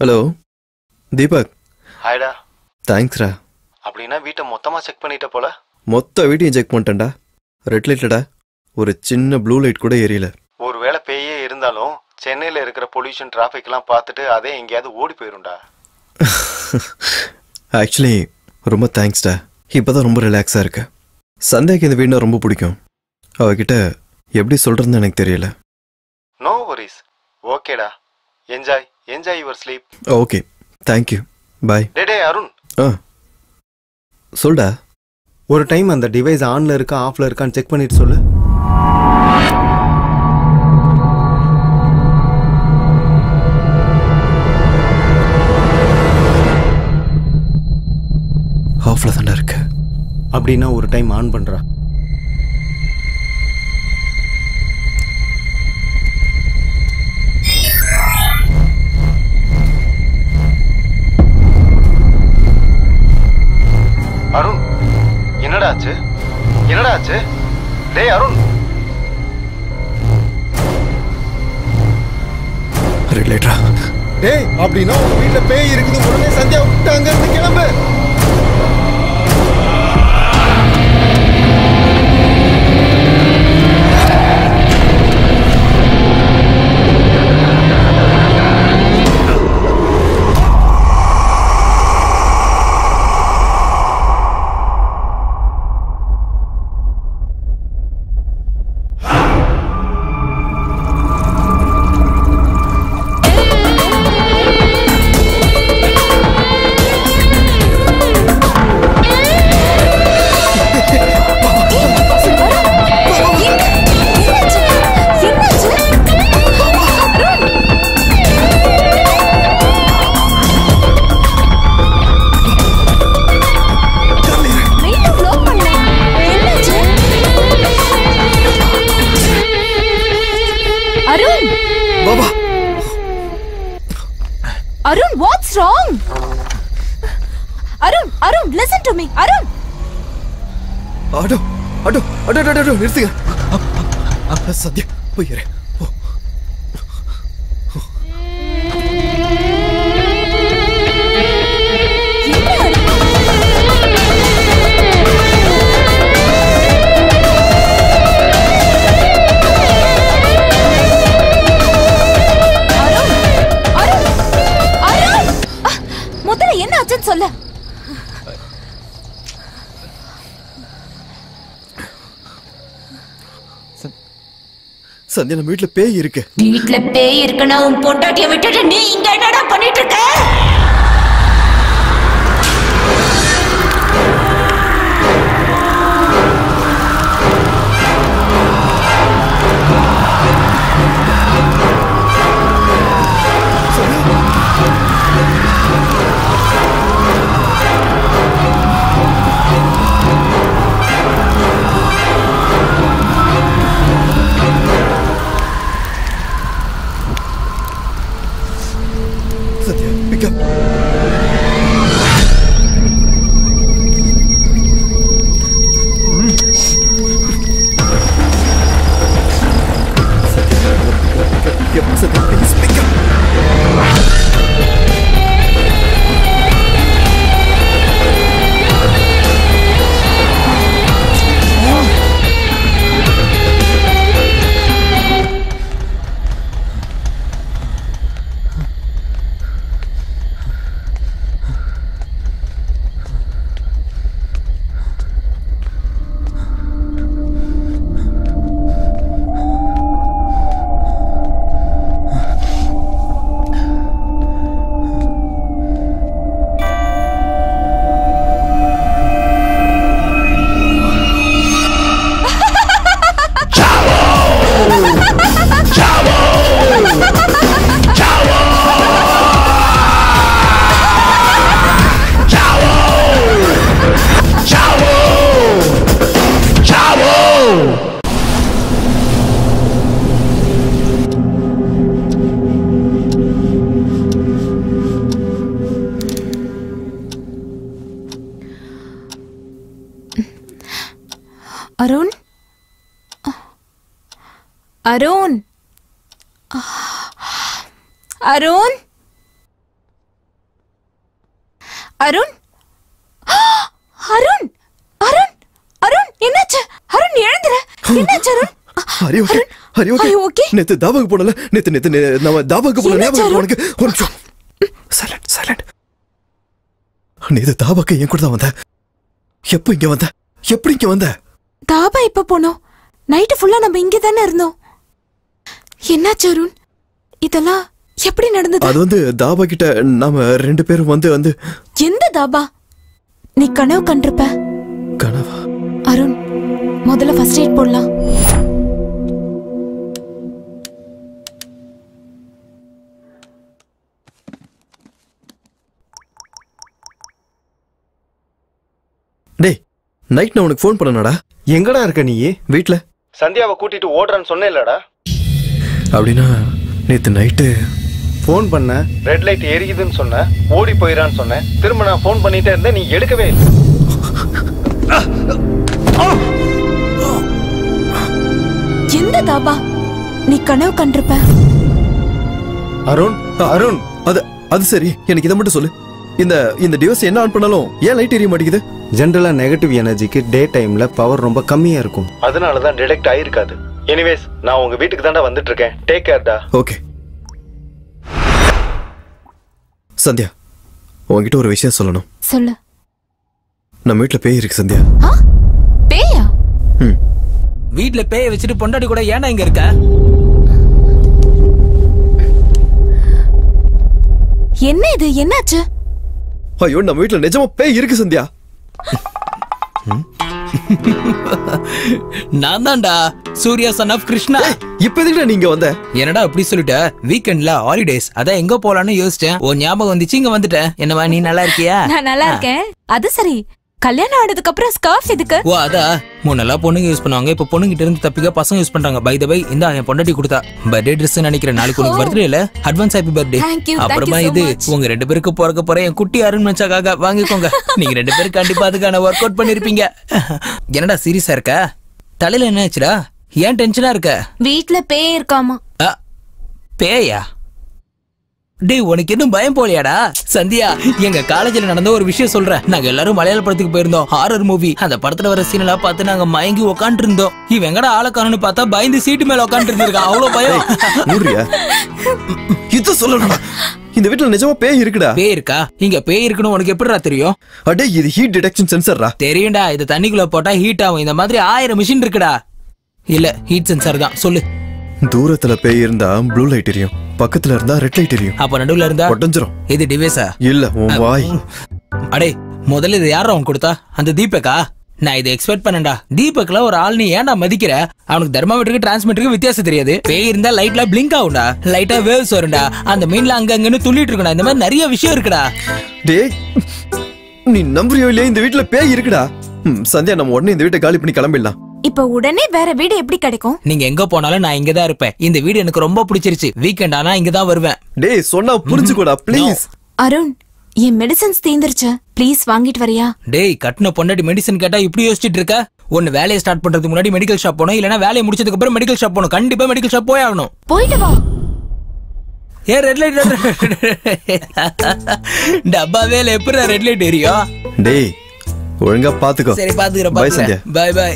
ஹலோ தீபக். ஹாய்டா. தேங்க்ஸ்ரா. அப்படின்னா வீட்டை மொத்தமாக செக் பண்ணிட்ட போல. மொத்த வீட்டையும் செக் பண்ணிட்டேன்டா. ரெட் லைட்டடா, ஒரு சின்ன ப்ளூ லைட் கூட எரியல. ஒருவேளை பேயே இருந்தாலும் சென்னையில் இருக்கிற பொல்யூஷன் டிராஃபிக்லாம் பார்த்துட்டு அதே எங்கேயாவது ஓடி போயிரும்டா. ஆக்சுவலி ரொம்ப தேங்க்ஸ்டா. இப்போதான் ரொம்ப ரிலாக்ஸாக இருக்கு. சந்தியாக்கு இந்த வீடுனா ரொம்ப பிடிக்கும். அவகிட்ட எப்படி சொல்கிறதுன்னு எனக்கு தெரியல. No worries. ஓகேடா. Enjoy your sleep. Okay, thank you. Bye. டே அருண். சொல்டா. ஒரு டைம் அந்த டிவைஸ் ஆன்ல இருக்கா ஆஃப்ல இருக்கான்னு செக் பண்ணிட்டு சொல்லு. ஆஃப்ல தானே இருக்கு. அப்படின்னா ஒரு டைம் ஆன் பண்றா. அருண், என்னடா ஆச்சு? டேய் அருண். ரெட் லைட்டா. டேய், அப்படின்னா உங்க வீட்டுல பேய் இருக்குது. உடனே சந்தியா விட்டு அங்க இருந்து கிளம்பு. Arun, what's wrong? Arun, listen to me. Arun. அடோ நிறுத்துங்க. சத்யா போயிரு. முதல்ல என்ன ஆச்சுன்னு சொல்ல. சந்தியா, நம்ம வீட்டுல பேய் இருக்கு. வீட்டுல பேய் இருக்குன்னா உன் பொண்டாட்டிய விட்டுட்டு நீ இங்க என்னடா பண்ணிட்டு இருக்க? Arun? Arun? Arun? Arun Arun Arun Arun என்னாச்சு? அருண் எழுந்துற. என்னாச்சு அருண்? ஓகே நேத்து தாபாக்கு போனல. நேத்து நம்ம தாபாக்கு போன ஞாபகம் உனக்கு? ஒரு நிமிஷம் சைலண்ட். நேத்து தாபாக்கு என் கூட தான் வந்த. எப்ப இங்க வந்த? எப்படி இங்க வந்த? தாபா இப்ப போனோம். நைட்டு ஃபுல்லா நம்ம இங்க தானே இருந்தோம். என்னாச்சு அருண்? இதெல்லாம் எப்படி நடந்தது? அது வந்து தாபா கிட்ட நாம 2 பேரும் வந்து எந்த தாபா? நீ கனவு கண்டிருப்ப. கனவா? அருண் முதல்ல ஃபர்ஸ்ட் எய்ட் போடலாம். டேய் நைட் நான் உனக்கு ஃபோன் பண்ணனடா. எங்கடா இருக்க நீ? வீட்ல. சந்தியாவை கூட்டிட்டு ஓடுறேன்னு சொன்னேன்லடா. அப்படின்னா நேத்து நைட்டு ஃபோன் பண்ண, ரெட் லைட் எரியுதுன்னு சொன்ன, ஓடி போயிடான்னு சொன்னேன். திரும்ப நான் ஃபோன் பண்ணிட்டே இருந்தேன், நீ எடுக்கவே இல்லை. எந்த தாபா? நீ கனவு கண்டிருப்ப. அருண் அருண் அது சரி, எனக்கு இதை மட்டும் சொல்லு. இந்த டிவைஸ் என்ன ஆன் பண்ணாலும் ஏன் லைட் எரிய மாட்டேங்குது? ஜென்ரலா நெகட்டிவ் எனர்ஜிக்கு டே டைம்ல பவர் ரொம்ப கம்மியா இருக்கும். அதனால தான் டிடெக்ட் ஆயிருக்காது. எனிவேஸ் நான் உங்க வீட்டுக்கு தான்டா வந்துட்டு இருக்கேன். டேக் கேர்டா. ஓகே. சந்தியா, உன்கிட்ட ஒரு விஷயம் சொல்லணும். சொல்லு. நம்ம வீட்ல பேய் இருக்கு சந்தியா. பேயா? வீட்ல பேய வச்சுட்டு பொண்டாடி கூட ஏன்னா இங்க இருக்க? என்ன இது? என்னாச்சு? ஐயோ, நம்ம வீட்ல நிஜமா பேய் இருக்கு சந்தியா. நான் தான்டா சூர்யா சன் ஆஃப் கிருஷ்ணா. இப்ப எதுக்குடா நீங்க வந்த? என்னடா அப்படி சொல்லிட்ட? வீக்கெண்ட்ல ஹாலிடேஸ், அதான் எங்க போலான்னு யோசிச்சேன். ஓ ஞாபகம் வந்துச்சு, இங்க வந்துட்டேன். என்னவா நீ நல்லா இருக்கியா? நான் நல்லா இருக்கேன். அது சரி, கல்யாணம் ஆனதுக்கு அப்புறம் ஸ்கார்ஃப் எதுக்கு? ஓ அதா, முன்னெல்லாம் பொண்ணுங்க யூஸ் பண்ணுவாங்க, இப்ப பொண்ணுகிட்ட இருந்து தப்பிக்க பசங்க யூஸ் பண்றாங்க. பை த பை, இந்த என் பொண்டாட்டி கொடுத்தா பர்த்டே ட்ரெஸ் நினைக்கிறேன். நாளைக்கு உனக்கு பர்த்டே இல்ல, அட்வான்ஸ் ஹாப்பி பர்த்டே. அப்புறமா இது உங்க 2 பேருக்கு பிறக்க போற என் குட்டி அருண் மச்சாக்காக வாங்கிக்கோங்க. நீங்க 2 பேரும் கண்டிப்பா அதுக்கான ஒர்க் அவுட் பண்ணிருப்பீங்க. என்னடா சீரியஸா இருக்க? தலையில என்ன ஆச்சுடா? ஏன் டென்ஷனா இருக்க? வீட்ல பேய் இருக்காமா. பேயா? டேய் உனக்கு இன்னும் பயம் போலியாடா? சந்தியா, எங்க காலேஜ்ல நடந்த ஒரு விஷயம் சொல்றேன். நாங்க எல்லாரும் மலையாள படத்துக்கு போயிருந்தோம், ஹாரர் மூவி. அந்த படத்துல வர சீன் எல்லாம் பார்த்து நாங்க மயங்கி உட்காந்து இருந்தோம். இவன் எங்கடா ஆளக்கானு பார்த்தா பயந்து சீட்டு மேல உட்காந்து இருந்திருக்கான். அவ்வளவு பயம். இது சொல்லணும்டா. இந்த வீட்ல நிஜமா பேய் இருக்குடா. பேய் இருக்கா? இங்க பேய் இருக்குன்னு உனக்கு எப்படிடா தெரியும்? அடே இது ஹீட் டிடெக்ஷன் சென்சர்டா. தெரியும்டா, இது தண்ணிக்குள்ள போட்டா ஹீட் ஆகும். இந்த மாதிரி 1000 மிஷின் இருக்குடா. இல்ல ஹீட் சென்சார் தான். சொல்லு. தூரத்துல பேய் இருந்தா ப்ளூ லைட் எரியும், பக்கத்துல இருந்தா ரெட் லைட் எரியும். அப்ப நடுவுல இருந்தா ஒட்டஞ்சிரும். இது டிவைஸா? இல்ல உன் வாய். அடே முதல்ல இது யாரா அவன் கொடுத்தா? அந்த தீபக்கா? நான் இதை எக்ஸ்பெக்ட் பண்ணேன்டா. தீபக்ல ஒரு ஆள் நீ ஏன்டா மதிக்கிற? அவனுக்கு தெர்மாமீட்டருக்கு டிரான்ஸ்மிட்டருக்கு வித்தியாசம் தெரியாது. பேய் இருந்தா லைட்ல பிளிங்க் ஆகும்டா, லைட்டா வேவ்ஸ் வரும்டா, அந்த மீன்ல அங்கன்னு துள்ளிட்டு இருக்குடா. இந்த மாதிரி நிறைய விஷயம் இருக்குடா. டேய் நீ நம்புறியோ இல்லையா, இந்த வீட்ல பேய் இருக்குடா. சந்தியா, நம்ம உடனே இந்த வீட்டை காலி பண்ணி கிளம்பிடலாம். இப்ப உடனே வேற வீடு எப்படி கிடைக்கும்? நீங்க எங்க போனாலும் நான் இங்கதான் இருப்பேன். இந்த வீடு எனக்கு ரொம்ப பிடிச்சிருச்சு. வீக்கெண்ட் ஆனா இங்கதான் வருவேன். டேய் சொன்னா புரிஞ்சுக்கோடா ப்ளீஸ். அருண், என் மெடிசன்ஸ் தீந்துருச்சு, ப்ளீஸ் வாங்கிட்டு வரியா? டேய் கட்டின பொண்டாட்டி மெடிசன் கேட்டா இப்படி யோசிச்சுட்டு இருக்க? ஒன்னு வேலையை ஸ்டார்ட் பண்றதுக்கு முன்னாடி மெடிக்கல் ஷாப் போகணும், இல்லனா வேலையை முடிச்சதுக்கு அப்புறம் மெடிக்கல் ஷாப் போகணும். கண்டிப்பா மெடிக்கல் ஷாப் போய் ஆகணும். போயிட்டு வா. ஏ ரெட் லைட் டப்பா வேலை எப்படி ரெட் லைட் எரியும்? டேய் ஒழுங்கா பாத்துக்கோ. சரி பாத்துக்கிறேன். பை சந்தியா. Bye bye.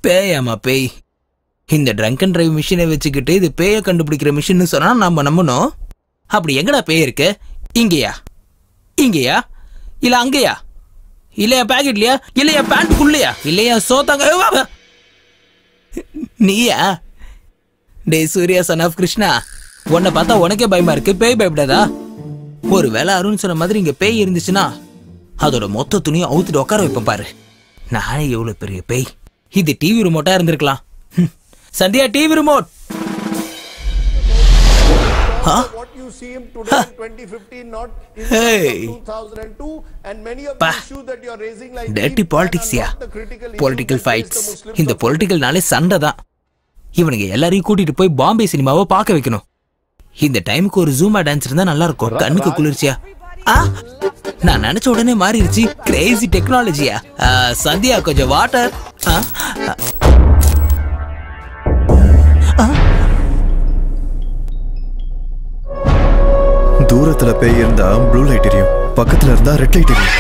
பேயாமா பேய்? இந்த ட்ரங்க் அண்ட் டிரைவ் மிஷினை வச்சுக்கிட்டு இது பேயை கண்டுபிடிக்கிற மிஷின் சொன்னா நம்ம நம்பணும். அப்படி எங்கடா பேய் இருக்கு? இங்கயா? இங்கயா? இல்ல அங்கயா? இல்லையா பாக்கெட்லயா? இல்லையா பேண்ட்டுக்குள்ளயா? இல்லையா சோத்தாங்க? நீயா? டே சூர்யா சன் ஆஃப் கிருஷ்ணா, உன்னை பார்த்தா உனக்கே பயமா இருக்கு, பேய் பயப்படாதா? ஒரு வேளை அருண் சொன்ன மாதிரி இங்க பேய் இருந்துச்சுன்னா அதோட மொத்த துணியும் அவுத்துட்டு உட்கார வைப்பேன் பாரு. நானே எவ்வளவு பெரிய பேய். இது டிவி ரிமோட்டா இருந்திருக்கலாம். Sandhya, TV remote. டர்ட்டி பாலிடிக்ஸ்யா? Political fights. இந்த பொலிட்டிக்கல்னாலே சண்டை தான். இவனுங்க எல்லாரையும் கூட்டிட்டு போய் பாம்பே சினிமாவை பார்க்க வைக்கணும். இந்த டைமுக்கு ஒரு ஜூமா டான்ஸ் இருந்தா நல்லா இருக்கும், கண்ணுக்கு குளிர்ச்சியா. நான் நினைச்ச உடனே மாறிடுச்சு. கிரேசி டெக்னாலஜியா? சந்தியா கொஞ்சம் வாட்டர். தூரத்துல பேய் இருந்தா ப்ளூ லைட் எரியும், பக்கத்துல இருந்தா ரெட் லைட் எரியும்.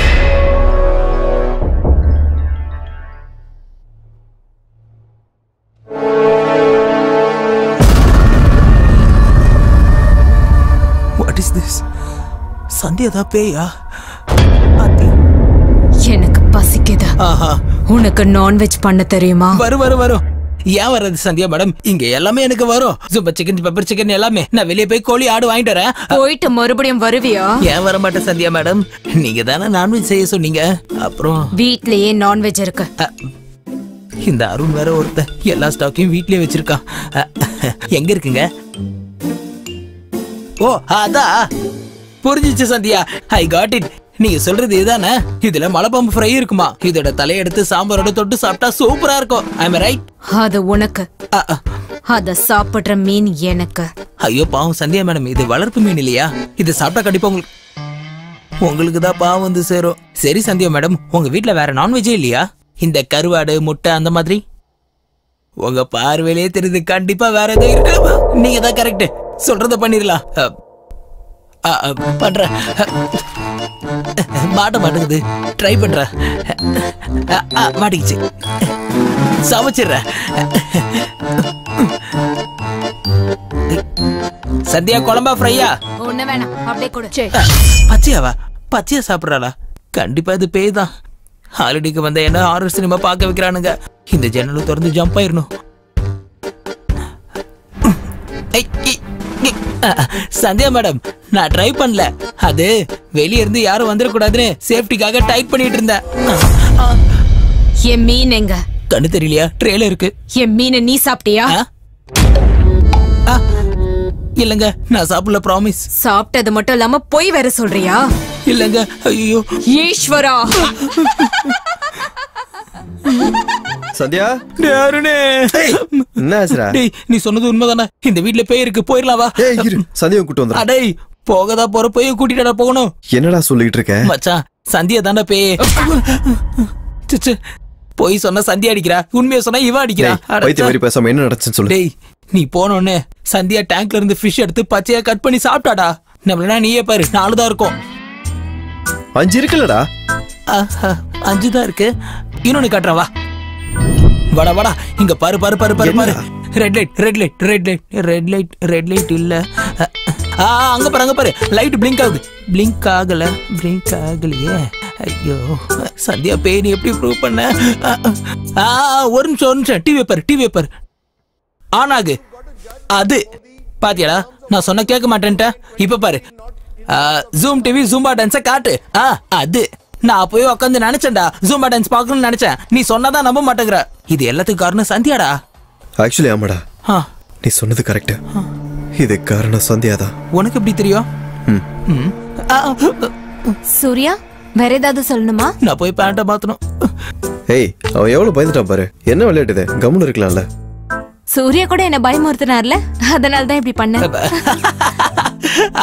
What is this? சந்தியா தான் பேயா? எனக்கு பசிக்குதா? உனக்கு நான்வெஜ் பண்ண தெரியுமா? வரும். ஏன் வராது சந்தியா மேடம்? இங்க எல்லாமே எனக்கு வரும். சூப்பர் சிக்கன், பெப்பர் சிக்கன் எல்லாமே. நான் வெளியே போய் கோழி ஆடு வாங்கிட்டு வரேன். போயிட்டு மறுபடியும் வருவியா? ஏன் வர மாட்டேன் சந்தியா மேடம்? நீங்க தானே நான்வெஜ் செய்ய சொன்னீங்க. அப்புறம் வீட்லயே நான்வெஜ் இருக்கு. இந்த அருண் வேற ஒருத்த எல்லா ஸ்டாக்கையும் வீட்லயே வச்சிருக்கான். எங்க இருக்குங்க? ஓ அதான் புரிஞ்சிச்சு சந்தியா. I got it. நீங்க சொல்றது இதுதானே? இதுல மலைப்பாம்பு ஃப்ரை இருக்குமா? இதோட தலையெடுத்து சாம்பாரோட தொட்டு சாப்பிட்டா சூப்பரா இருக்கும். ஐ அம் ரைட்? அது உனக்கு, அத சாப்பிடுற மீன் எனக்கு. ஐயோ பாவம் சந்தியா மேடம், இது வளர்ப்பு மீன் இல்லையா? இது சாப்பிட்டா கண்டிப்பா உங்களுக்கு தான் பாவம் வந்து சேரும். சரி சந்தியா மேடம், உங்க வீட்ல வேற நான்வெஜ்ஜே இல்லையா? இந்த கருவாடு, முட்டை அந்த மாதிரி? உங்க பார்வையிலே தெரியுது கண்டிப்பா வேற ஏதோ இருக்கு. நீங்க தான் கரெக்ட். சொல்றத பண்ணிடலாம். பண்ற மாட்டேங்குது. ட்ரை பண்ற. மாட்டிக்கிச்சு. சமைச்சிடுற. சந்தியா குழம்பா ஃப்ரையா? ஒண்ணு வேணாம், அப்படியே கொடு. பச்சையாவா? பச்சையா சாப்பிடுறாளா? கண்டிப்பா இது பேய் தான். ஹாலிடேக்கு வந்த என்ன ஹாரர் சினிமா பார்க்க வைக்கிறானுங்க. இந்த ஜன்னலும் திறந்து ஜம்ப் ஆயிரணும். சந்தியா மேடம், நான் ட்ரை பண்ணல. அது வெளிய இருந்து யாரும் வந்துடக்கூடாதுன்னு சேஃப்டிக்காக டைட் பண்ணிட்டு இருந்தேன். என் மீன் எங்க? கண்ணு தெரியலையா? ட்ரேல இருக்கு. என் மீனை நீ சாப்பிட்டியா? இல்லங்க, நான் சாப்பிடல, ப்ராமிஸ். சாப்பிட்டது மட்டும் இல்லாம போய் வேற சொல்றியா? இல்லங்க. ஐயோ ஈஸ்வரா. சந்தியா, நீ சொன்னது உண்மைதானே? இந்த வீட்ல பேய் இருக்கு, போயிடலாவா? சந்தியா கூட்டு வந்து. அடே போகதா போற போய் கூட்டிட்டு போகணும். என்னடா சொல்லிட்டு இருக்க மச்சான்? சந்தியா தானே பேய். போய் சொன்னா சந்தியா அடிக்கிறா, உண்மையை சொன்னா இவன் அடிக்கிறா. பேசாம என்ன நடந்துச்சுன்னு சொல்லு. டேய், நீ போனோன்னு சந்தியா டேங்க்ல இருந்து ஃபிஷ் எடுத்து பச்சையா கட் பண்ணி சாப்பிட்டாடா. நம்மளா நீயே பாரு, 4 தான் இருக்கும். 5 இருக்குல்லடா? 5 தான் இருக்கு. இன்னொன்னு காட்டுறவா? வாடா வாடா, இங்க பாரு பாரு பாரு பாரு பாரு. ரெட் லைட் இல்ல. அங்க பாரு அங்க பாரு, லைட் பிளிங்க் ஆகுது. பிளிங்க் ஆகலையே. ஐயோ சந்தியா பேய், நீ எப்படி ப்ரூவ் பண்ண? ஒரு நிமிஷம். டிவி பேப்பர் ஆன் ஆகு. அது பாத்தியாடா, நான் சொன்ன கேட்க மாட்டேன்ட்ட. இப்ப பாரு, ஜூம் டிவி ஜூம்பா டான்ஸ காட்டு. அது நான் போய் உட்காந்து நினைச்சேன்டா, ஜூம்பா டான்ஸ் பார்க்கணும்னு நினைச்சேன். நீ சொன்னதான் நம்ப மாட்டேங்கிற. இது எல்லாத்துக்கும் காரணம் சந்தியாடா. ஆக்சுவலி ஆமாடா, நீ சொன்னது கரெக்ட். இது காரணம் சந்தியாதான். உனக்கு எப்படி தெரியும்? சூர்யா, வேற ஏதாவது சொல்லணுமா? நான் போய் பேண்ட மாத்தணும். ஏய், அவன் எவ்வளவு பயந்துட்டான் பாரு. என்ன விளையாட்டுது, கம்முன்னு இருக்கலாம்ல. சூர்யா கூட என்ன பயமுறுத்தினார்ல, அதனாலதான் இப்படி பண்ண.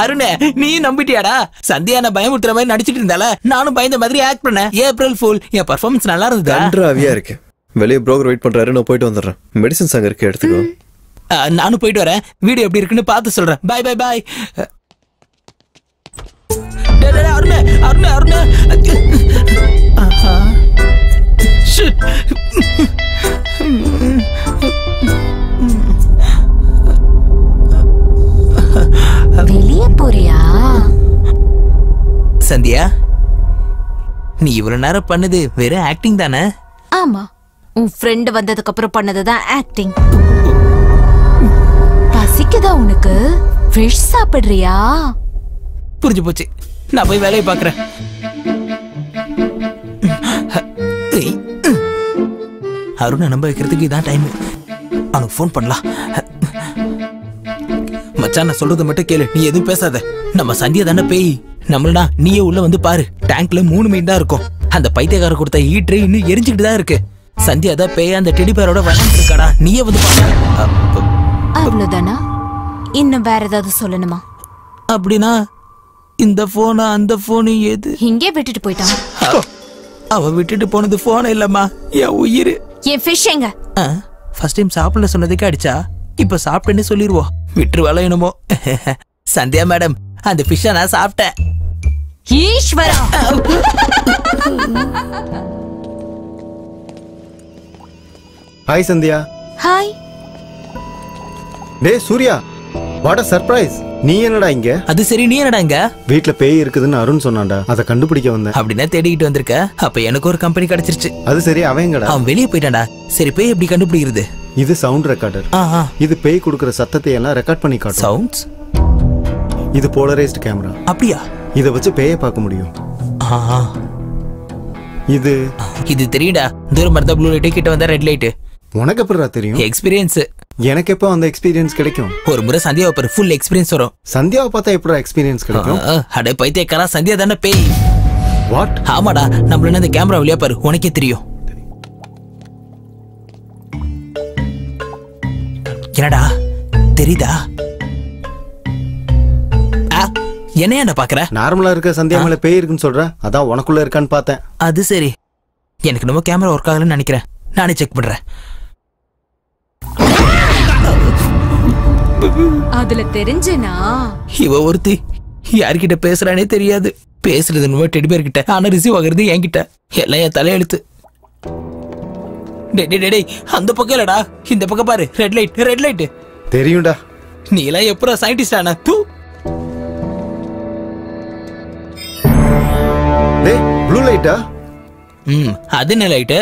அருணே, நீ நம்பிட்டியாடா? சந்தியா நான் பயமுறுத்துற மாதிரி நடிச்சிட்டு இருந்தால, நானும் பயந்த மாதிரி ஆக்ட் பண்ணேன். April fool. என் பர்ஃபார்மன்ஸ் நல்லா இருந்தது. கன்றாவியா இருக்கு. வெளியே புரோக்கர் வெயிட் பண்றாரு, நான் போயிட்டு வந்துடுறேன். மெடிசன்ஸ் அங்க இருக்கு, எடுத்துக்கோ. நானும் போயிட்டு வரேன். வீடியோ எப்படி இருக்குன்னு பார்த்து சொல்றேன். Bye bye bye. அருணே அருணே அருணே. வெளியே போறியா? சந்தியா, நீ இவ்வளவு நேரம் பண்ணது வெறும் ஆக்டிங் தானே? ஆமா, உன் ஃப்ரெண்ட் வந்ததுக்கு அப்புறம் பண்ணதுதான் ஆக்டிங். பசிக்குதா உனக்கு? ஃபிஷ் சாப்பிடுறியா? புரிஞ்சு போச்சு, நான் போய் வேலையை பாக்குறேன். அருணை நம்ப வைக்கிறதுக்கு இதான் டைம். அவனுக்கு ஃபோன் பண்ணலாம். மச்சான், நான் சொல்றதை மட்டும் கேளு, நீ எதுவும் பேசாத. நம்ம சந்தியா தானே பேய். நம்மளா நீயே உள்ள வந்து பாரு. டேங்க்ல 3 மீன் தான் இருக்கும். அந்த பைத்தியக்கார கொடுத்த ஹீட்டர் இன்னும் எரிஞ்சுக்கிட்டு தான் இருக்கு. சந்தியா தான் பேய் அந்த டெடி பேரோட விளையாண்டு இருக்காடா. நீயே வந்து பாரு. அவ்வளவுதானா? இன்னும் வேற ஏதாவது சொல்லணுமா? அப்படின்னா இந்த போன் அந்த போன் எது? இங்கே விட்டுட்டு போயிட்டான். அவ விட்டுட்டு போனது போன் இல்லம்மா, என் உயிர். என் ஃபிஷ் எங்க? ஃபர்ஸ்ட் டைம் சாப்பிடல சொன்னதுக்கு அடிச்சா, இப்ப சாப்பிட்டேன்னு சொல்லிடுவோம். விட்டுருவாளோ என்னமோ. சந்தியா மேடம், அந்த ஃபிஷ்ஷை நான் சாப்பிட்டேன். ஈஸ்வரா ஹாய் சந்தியா. ஹாய். டேய் சூர்யா, வாட் அ சர்ப்ரைஸ். நீ என்னடா இங்க? அது சரி, நீ என்னடா இங்க? வீட்ல பேய் இருக்குதுன்னு அருண் சொன்னான்டா, அதை கண்டுபிடிக்க வந்தேன். அப்படின்னா தேடிக்கிட்டு வந்திருக்க. அப்ப எனக்கு ஒரு கம்பெனி கிடைச்சிருச்சு. அது சரி, அவன் எங்கடா? அவன் வெளியே போயிட்டான்டா. சரி, பேய் எப்படி கண்டுபிடிக்கிறது? இது சவுண்ட் ரெக்கார்டர். இது பேய் கொடுக்குற சத்தத்தை எல்லாம் ரெக்கார்ட் பண்ணி காட்டும். சவுண்ட்ஸ். இது போலரைஸ்டு கேமரா. அப்படியா? இத வச்சு பேயை பார்க்க முடியும். இது இது தெரியும்டா. தூரம் இருந்தா ப்ளூ லைட், கிட்ட வந்தா ரெட் லைட். உனக்கு எப்படிடா தெரியும்? எக்ஸ்பீரியன்ஸ். எனக்கு எப்போ அந்த எக்ஸ்பீரியன்ஸ் கிடைக்கும்? ஒரு முறை சந்தியாவை பாரு, ஃபுல் எக்ஸ்பீரியன்ஸ் வரும். சந்தியாவை பார்த்தா எப்படிடா எக்ஸ்பீரியன்ஸ் கிடைக்கும்? அட பைத்தியக்காரா, சந்தியா தானே பேய். வாட்? ஆமாடா, நம்மள இந்த கேமரா வழியா பாரு, உனக்கே தெரியும். என்னடா தெரியுதா? என்ன பாக்குற? நார்மலா இருக்க சந்தியா மேல பேய் இருக்குன்னு சொல்ற, அதான் உனக்குள்ள இருக்கான்னு பார்த்தேன். அது சரி, எனக்கு நம்ம கேமரா ஒர்க் ஆகலன்னு நினைக்கிறேன். நானே செக் பண்றேன். அதுல தெரிஞ்சனா இவ ஒருத்தி யார்கிட்ட பேசுறானே தெரியாது. பேசுறது நம்ம டெடிபேர் கிட்ட, ஆனா ரிசீவ் ஆகுறது என்கிட்ட. எல்லாம் என் தலையெழுத்து. டேய், அந்த பக்கம் இல்லடா, இந்த பக்கம் பாரு. Red light, red light. தெரியும்டா. நீ எல்லாம் எப்பறம் சயின்டிஸ்ட் ஆனா? தூ. டேய், ப்ளூ லைட்டா? அது என்ன லைட்?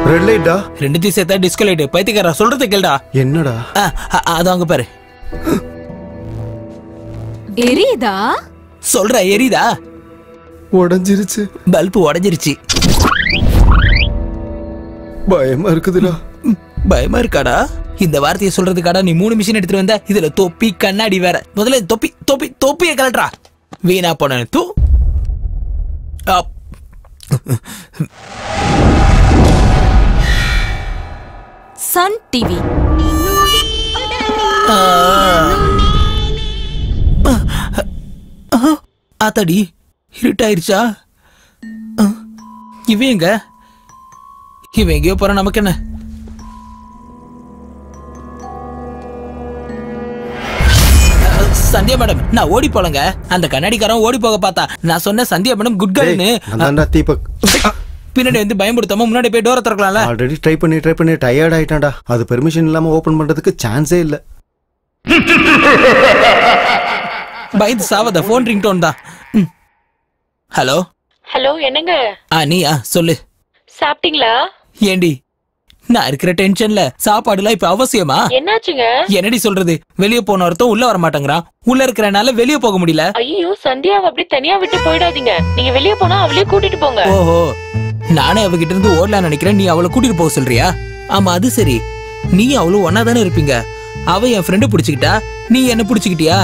ரெட் லைட்டா? ரெண்டுத்தையும் சேர்த்தா டிஸ்கோ லைட். பைத்தியக்காரா, சொல்றதை கேளுடா. என்னடா? அது அங்க பாரு. எரியுதா? சொல்ற, எரியுதா? உடைஞ்சிருச்சு. பல்பு உடைஞ்சிருச்சு. பயமா இருக்குதுடா. பயமா இருக்காடா? இந்த வார்த்தையை சொல்றதுக்காடா நீ 3 மிஷின் எடுத்துட்டு வந்த? இதுல தொப்பி கண்ணாடி வேற. முதல்ல தொப்பியை கலட்டுறா. வீணா போன தூ. Sun TV. ஆத்தாடி, இருட்டாயிருச்சா? இவன் எங்கேயோ போற, நமக்கு என்ன? சந்தியா மேடம், நான் ஓடி போலங்க. அந்த கண்ணாடிக்காரன் ஓடி போக பார்த்தா. நான் சொன்ன சந்தியா மேடம் குட் கேர்ள்னு. தீபக் பின்னாடி வந்து பயமுடுத்தாம முன்னாடி போய் டோரை திறக்கலாம்ல. ஆல்ரெடி ட்ரை பண்ணி டயர்ட் ஆயிட்டான்டா. அது பெர்மிஷன் இல்லாம ஓபன் பண்றதுக்கு சான்ஸே இல்ல. பயந்து சாவத. போன் ரிங்டோன் தான். ஹலோ ஹலோ, என்னங்க? நீயா சொல்லு. சாப்பிட்டீங்களா? ஏண்டி, நான் இருக்கிற டென்ஷன்ல சாப்பாடுலாம் இப்ப அவசியமா? என்னாச்சுங்க? என்னடி சொல்றது? வெளியே போன ஒருத்தன் உள்ள வர மாட்டேங்கிறான். உள்ள இருக்கிறனால வெளியே போக முடியல. ஐயோ, சந்தியாவை அப்படி தனியா விட்டு போயிடாதீங்க. நீங்க வெளியே போனா அவளையே கூட்டிட்டு போங்க. ஓஹோ, நானே அவகிட்ட இருந்து ஓடலாம் நினைக்கிறேன். நீ அவளை கூட்டிட்டு போக சொல்றியா? ஆமா, அது சரி. நீ அவளும் ஒன்னா தானே இருப்பீங்க. அவ என் ஃப்ரெண்டு பிடிச்சுக்கிட்டா, நீ என்ன பிடிச்சுக்கிட்டியா?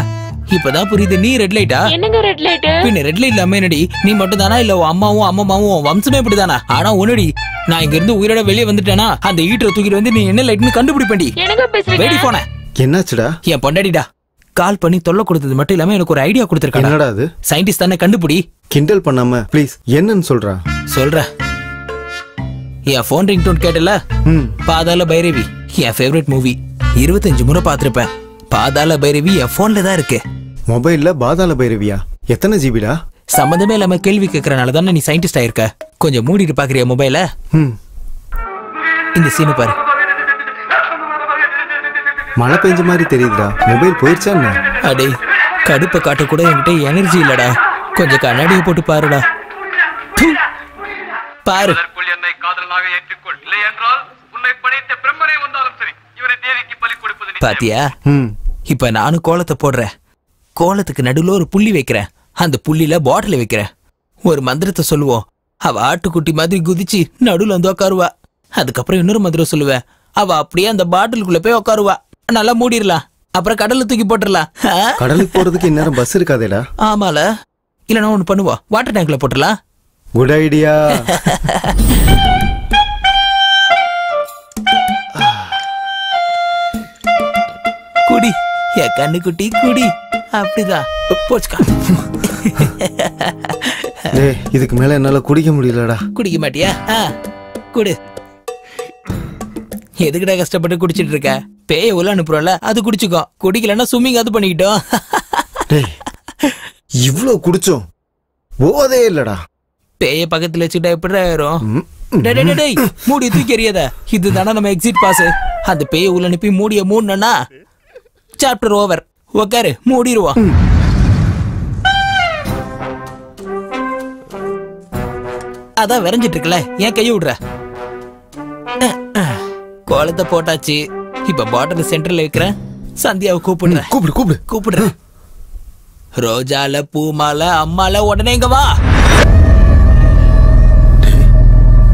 இப்பதான் புரியுது. நீ ரெட் லைட்டா? என்னங்க ரெட் லைட்? பின்ன ரெட் லைட் இல்லாம என்னடி? நீ மட்டும் தானா, இல்ல அம்மாவும் அம்மாவும் வம்சமே இப்படிதானா? ஆனா ஒன்னடி, நான் இங்க இருந்து உயிரோட வெளியே வந்துட்டேனா, அந்த ஈட்டரை தூக்கிட்டு வந்து நீ என்ன லைட்னு கண்டுபிடிப்பேன்டி. என்னங்க பேசுறீங்க? வெடி போன. என்னாச்சுடா? என் பொண்டாடிடா கால் பண்ணி தொல்லை கொடுத்தது மட்டும் இல்லாம எனக்கு ஒரு ஐடியா கொடுத்திருக்காங்க. என்னடா அது? சயின்டிஸ்ட் தானே, கண்டுபிடி. கிண்டல் பண்ணாம ப்ளீஸ், என்னன்னு சொல்றா? சொல்ற. என் போன் ரிங்டோன் கேட்டல? பாதாள பைரவி என் ஃபேவரட் மூவி. 25 முறை பார்த்திருப்பேன். பாதாள பைரவி என் போன்ல தான் இருக்கு. மொபைல்ல பாதாள பைரவியா? எத்தனை ஜிபிடா? சம்பந்தமே இல்லாம கேள்வி கேட்கறனால தானே நீ சயின்டிஸ்ட் ஆயிருக்க. கொஞ்சம் மூடிட்டு பாக்குறியா மொபைல? இந்த சீனை பாரு. மழை பெஞ்ச மாதிரி தெரியுதுடா. மொபைல் போயிருச்சா என்ன? அடே, கடுப்பை காட்ட கூட என்கிட்ட எனர்ஜி இல்லடா. கொஞ்சம் கண்ணாடியை போட்டு பாருடா. பாரு. பாத்தியா? இப்ப நானும் கோலத்தை போடுறேன். கோலத்துக்கு நடுவுல ஒரு புள்ளி வைக்கிறேன். அந்த புள்ளில பாட்டில் வைக்கிறேன். ஒரு மந்திரத்தை சொல்லுவோம். அவ ஆட்டுக்குட்டி மாதிரி குதிச்சு நடுவுல வந்து உட்காருவா. அதுக்கப்புறம் இன்னொரு மந்திரம் சொல்லுவேன். அவ அப்படியே அந்த பாட்டிலுக்குள்ள போய் உட்காருவா. நல்லா மூடிடலாம். அப்புறம் கடல்ல தூக்கி போட்டுடலாம். கடலுக்கு போறதுக்கு இந்நேரம் பஸ் இருக்காதேடா. ஆமால. இல்லனா ஒண்ணு பண்ணுவோம், வாட்டர் டேங்க்ல போட்டுடலாம். Good idea. குடி என் கண்ணுக்குட்டி, குடி. அப்படிதான் போச்சுக்கா. இதுக்கு மேல என்னால குடிக்க முடியலடா. குடிக்க மாட்டியா? குடு. எதுக்குடா கஷ்டப்பட்டு குடிச்சிட்டு இருக்க? பேய உள்ள அனுப்புறோம்ல, அது குடிச்சுக்கோ. குடிக்கலன்னா ஸ்விம்மிங் அது பண்ணிக்கிட்டோம். இவ்ளோ குடிச்சோம் போதே இல்லடா. பேய பக்கத்துல வச்சுட்டா எப்படி ஆயிரும்? டேய் மூடி தூக்கி எறியாத. இதுதானே நம்ம எக்ஸிட் பாஸ். அந்த பேய உள்ள அனுப்பி மூடிய மூடனா சாப்டர் ஓவர். உக்காரு மூடிடுவோம். அதான் விரைஞ்சிட்டு இருக்கல, ஏன் கையை விடுற? கோலத்தை போட்டாச்சு. இப்ப பாட்டில் சென்டர்ல வைக்கிறேன். சந்தியாவை கூப்பிடுறேன். கூப்பிடுறேன். ரோஜால பூமால அம்மால உடனே இங்க வா.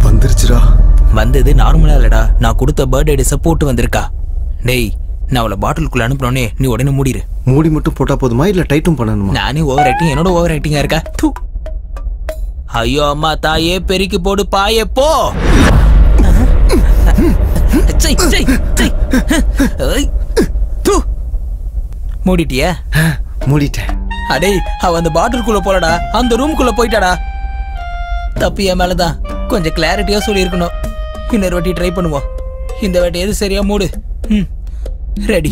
வந்துருச்சுடா. வந்தது நார்மலா இல்லடா, நான் கொடுத்த பர்த்டே டிஷ போட்டு வந்திருக்கா. டேய் நான் அவளை பாட்டிலுக்குள்ள அனுப்புறோனே, நீ உடனே மூடிடு. மூடி மட்டும் போட்டா போதுமா இல்ல டைட்டும் பண்ணணுமா? நானே ஓவர் ஆக்டிங், என்னோட ஓவர் ஆக்டிங்கா இருக்கா? ஐயோ அம்மா தாயே பெருக்கி போடு பாயே போ. மூடிட்டியா? மூடிட்டேன். அடே அவ அந்த பாட்டிலுக்குள்ள போலடா, அந்த ரூம்குள்ள போயிட்டாடா. தப்பு என் மேலதான். கொஞ்சம் கிளாரிட்டியா சொல்லியிருக்கணும். இன்னொரு வாட்டி ட்ரை பண்ணுவோம். இந்த வாட்டி எது சரியா மூடு. ரெடி.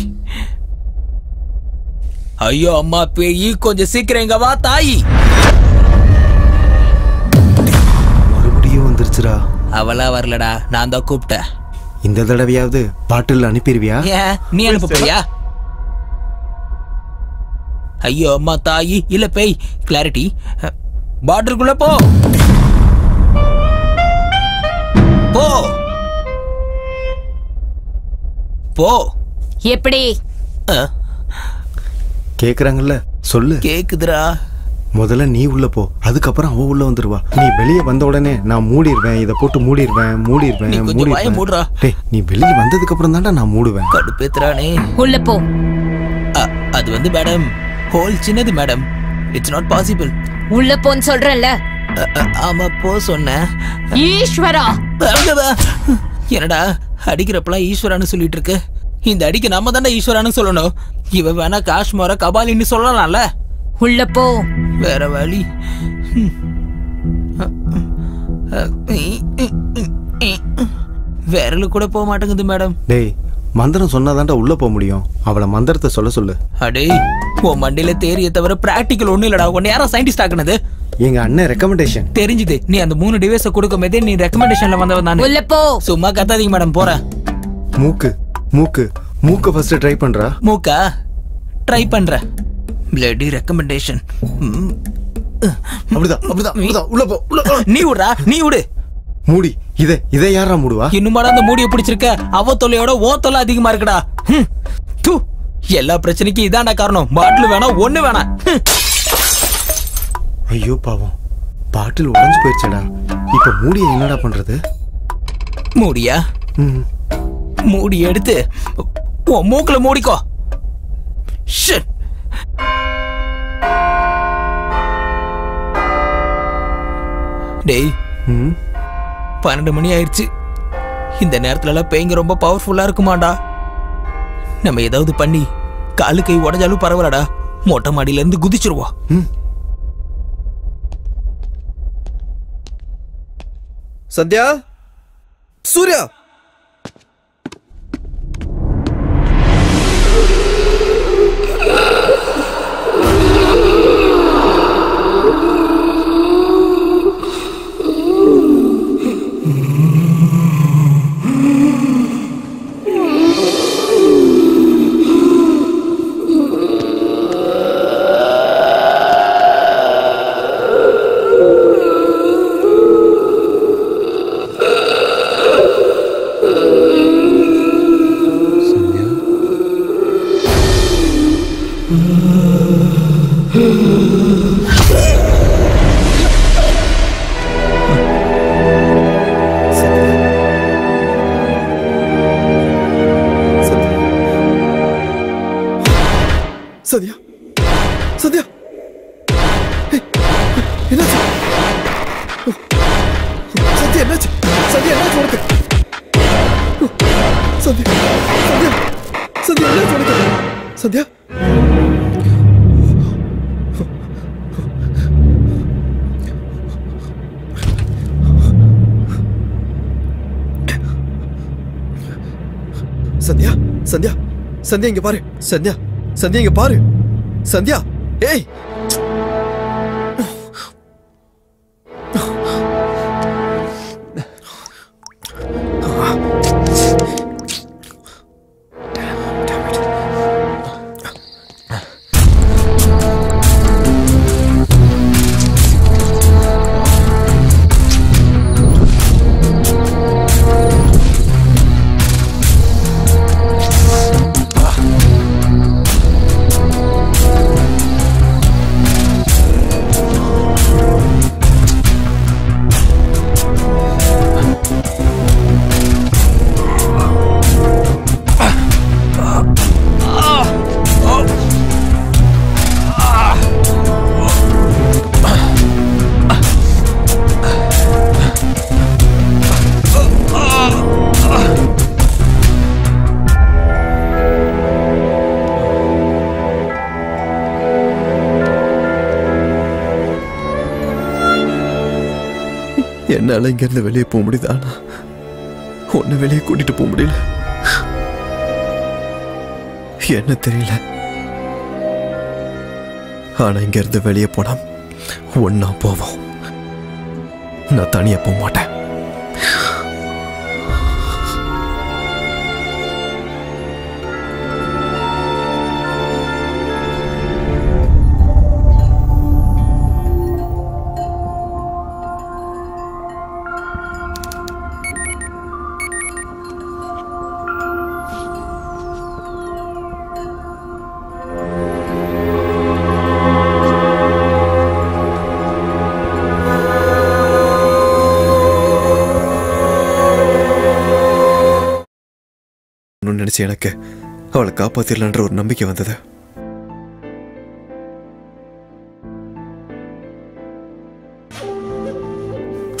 ஐயோ அம்மா பேயி கொஞ்சம் சீக்கிரம் இங்க வா தாயி. மறுபடியும் வந்துருச்சுடா. அவளா வரலடா, நான் தான் கூப்பிட்டேன். இந்த தடவையாவது பாட்டில் அனுப்பிடுவியா? ஏன் நீ அனுப்ப போறியா? ஐயோ அம்மா தாயி இல்ல பேய். கிளாரிட்டி. பாட்டிலுக்குள்ள போ போ போ. எப்படி கேக்குறாங்கல்ல, சொல்லு. கேக்குதுடா. முதல்ல நீ உள்ள போ, அதுக்கப்புறம் அவ உள்ள வந்துருவா. நீ வெளியே வந்த உடனே நான் மூடிடுவேன், இதை போட்டு மூடிடுவேன். டேய் நீ வெளியே வந்ததுக்கு அப்புறம் தான்டா நான் மூடுவேன். கடுப்பேத்துறானே. உள்ள போ. அது வந்து மேடம் ஹோல் சின்னது மேடம். It's not possible. உள்ள போன்னு சொல்றேன்ல. ஆமா போ சொன்னேன். ஈஸ்வரா என்னடா அடிக்கிறப்பெல்லாம் ஈஸ்வரான்னு சொல்லிட்டு இருக்கு? இந்த அடிக்கு நம்ம தானே ஈஸ்வரான்னு சொல்லணும். இவ வேணா காஷ்மோர கபாலின்னு சொல்லலாம்ல. உள்ள போ. வேற வழி. விரலு கூட போக மாட்டேங்குது மேடம். டேய் மந்திரம் சொன்னாதான்டா உள்ள போக முடியும். அவளை மந்திரத்தை சொல்ல சொல்லு. அடே உன் மண்டையில தேரிய தவிர பிராக்டிக்கல் ஒண்ணும் இல்லடா. உன்னை யாரா சயின்டிஸ்ட் ஆக்குனது? எங்க அண்ணன் ரெக்கமெண்டேஷன். தெரிஞ்சுது. நீ அந்த 3 டிவைஸ கொடுக்கும் போதே நீ ரெக்கமெண்டேஷன்ல வந்தவன் தானே. உள்ள போ. சும்மா கத்தாதீங்க மேடம், போறேன். மூக்கு மூக்கு மூக்க ஃபர்ஸ்ட் ட்ரை பண்றா. மூக்கா ட்ரை பண்ற. Bloody recommendation. அப்படிதான் உள்ள போ. நீ விடுறா, நீ விடு. மூடி. இதை யாரா மூடுவா? இன்னுமாடா அந்த மூடியை பிடிச்சிருக்க? அவ தொல்லையோட ஓ தொல்லை அதிகமா இருக்குடா. எல்லா பிரச்சனைக்கும் இதான்டா காரணம். பாட்டில் வேணாம், ஒண்ணு வேணாம். ஐயோ பாவம், பாட்டில் உடைஞ்சு போயிடுச்சடா. இப்ப மூடியை என்னடா பண்றது? மூடியா? மூடி எடுத்து உன் மூக்குல மூடிக்கோ. ஷிட். டேய் 12 மணி ஆயிடுச்சு. இந்த நேரத்துல எல்லாம் பேய்ங்க ரொம்ப பவர்ஃபுல்லா இருக்குமாடா. நம்ம ஏதாவது பண்ணி காலு கை உடஞ்சாலும் பரவாயில்லடா, மொட்டை மாடியில இருந்து குதிச்சிருவோம். சத்யா, சூர்யா, சத்யா, சத்யா, என்னாச்சு? சத்யா என்னாச்சு? சத்யா என்னாச்சு உனக்கு? சத்யா, சத்யா, சத்யா என்னாச்சு உனக்கு? சத்யா, சத்யா, சத்யா, சத்யா இங்க பாரு. சத்யா, சத்யா இங்க பாரு. சத்யா, ஏய் என்னால இங்கிருந்து வெளியே போக முடியுது. ஆனா உன்னை வெளியே கூட்டிட்டு போக முடியல. என்ன தெரியல. ஆனா இங்கிருந்து வெளியே போனா ஒன்னா போவோம். நான் தனியா போக மாட்டேன். நினைச்சு எனக்கு அவளை காப்பாத்திடலான்ற ஒரு நம்பிக்கை வந்தது.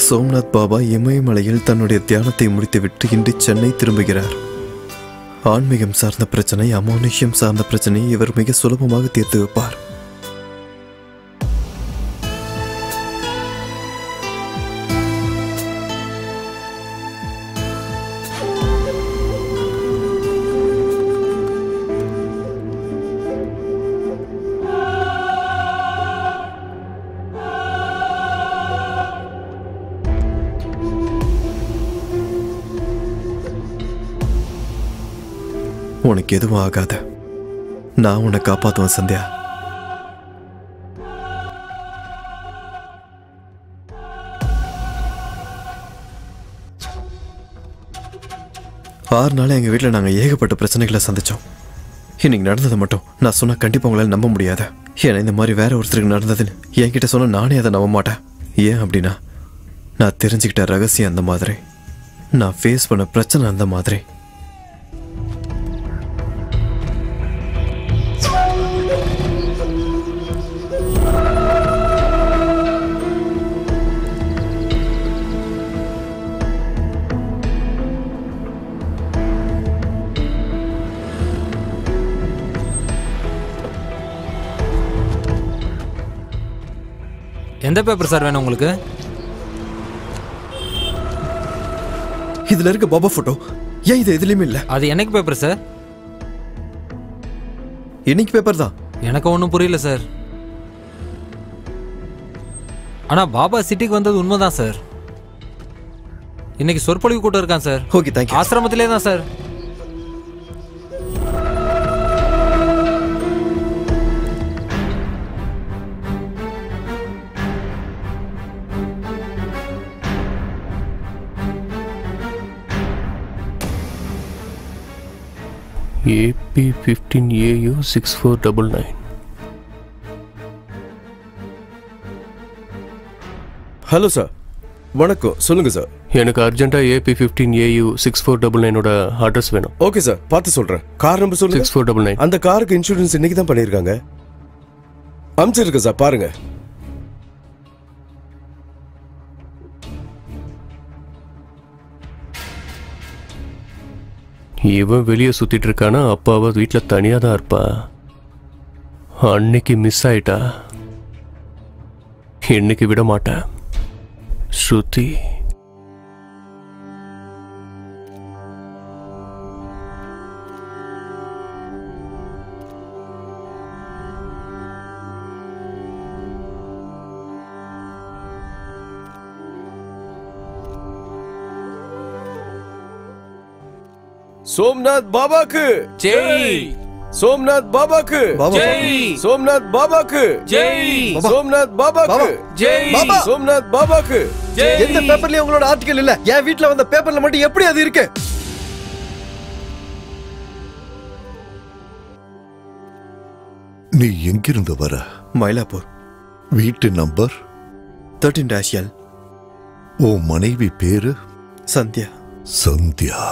சோம்நாத் பாபா இமயமலையில் தன்னுடைய தியானத்தை முடித்துவிட்டு இன்று சென்னை திரும்புகிறார். ஆன்மீகம் சார்ந்த பிரச்சனை, அமானுஷ்யம் சார்ந்த பிரச்சனையை இவர் மிக சுலபமாக தீர்த்து வைப்பார். உனக்கு எதுவும் ஆகாத. நான் உன்னை காப்பாத்துவேன் சந்தியா. ஆறு நாள் எங்க வீட்டில் நாங்கள் ஏகப்பட்ட பிரச்சனைகளை சந்திச்சோம். இன்னைக்கு நடந்ததை மட்டும் நான் சொன்னா கண்டிப்பா உங்களால் நம்ப முடியாது. ஏன்னா இந்த மாதிரி வேற ஒருத்தருக்கு நடந்ததுன்னு என்கிட்ட சொன்னா நானே அதை நம்ப மாட்டேன். ஏன் அப்படின்னா நான் தெரிஞ்சுக்கிட்ட ரகசியம் அந்த மாதிரி, நான் ஃபேஸ் பண்ண பிரச்சனை அந்த மாதிரி. எந்த பேப்பர் சார் வேணும் உங்களுக்கு? இதுல இருக்க பாபா போட்டோ ஏன் இது எதுலயுமே இல்ல? அது என்னைக்கு பேப்பர் சார்? இன்னைக்கு பேப்பர் தான். எனக்கு ஒன்றும் புரியல சார். ஆனா பாபா சிட்டிக்கு வந்தது உண்மைதான் சார். இன்னைக்கு சொற்பொழிவு கூட்டம் இருக்கான் சார். Okay, thank you. ஆசிரமத்திலே தான் சார். AP15AU 6499. ஹலோ சார், வணக்கம். சொல்லுங்க சார். எனக்கு அர்ஜென்ட்டா AP15AU 6499ஓட அட்ரஸ் வேணும். ஓகே சார், பார்த்து சொல்றேன். கார் நம்பர் சொல்லுங்க. 6499. அந்த காருக்கு இன்சூரன்ஸ் இன்னைக்கு தான் பண்ணியிருக்காங்க. அனுப்பிச்சிருக்கேன் சார், பாருங்க. இவன் வெளியே சுத்திட்டு இருக்கானா, அப்பாவ வீட்டில் தனியாக தான் இருப்பா. அன்னைக்கு மிஸ் ஆயிட்டா, இன்னைக்கு விட மாட்டேன். ஸ்ருதி சோம்நாத் பாபாக்கு ஜெய். சோம்நாத் பாபாக்கு ஜெய். சோம்நாத் பாபாக்கு ஜெய். சோம்நாத் பாபாக்கு ஜெய். சோம்நாத் பாபாக்கு எந்த பேப்பர்லயும் உங்களோட ஆர்டிகல் இல்ல. என் வீட்ல வந்த பேப்பர்ல மட்டும் எப்படி அது இருக்கு? நீ எங்கிருந்து வர? மயிலாப்பூர். வீட்டு நம்பர் 13-L. ஓ மனைவி பேரு? சந்தியா. சந்தியா.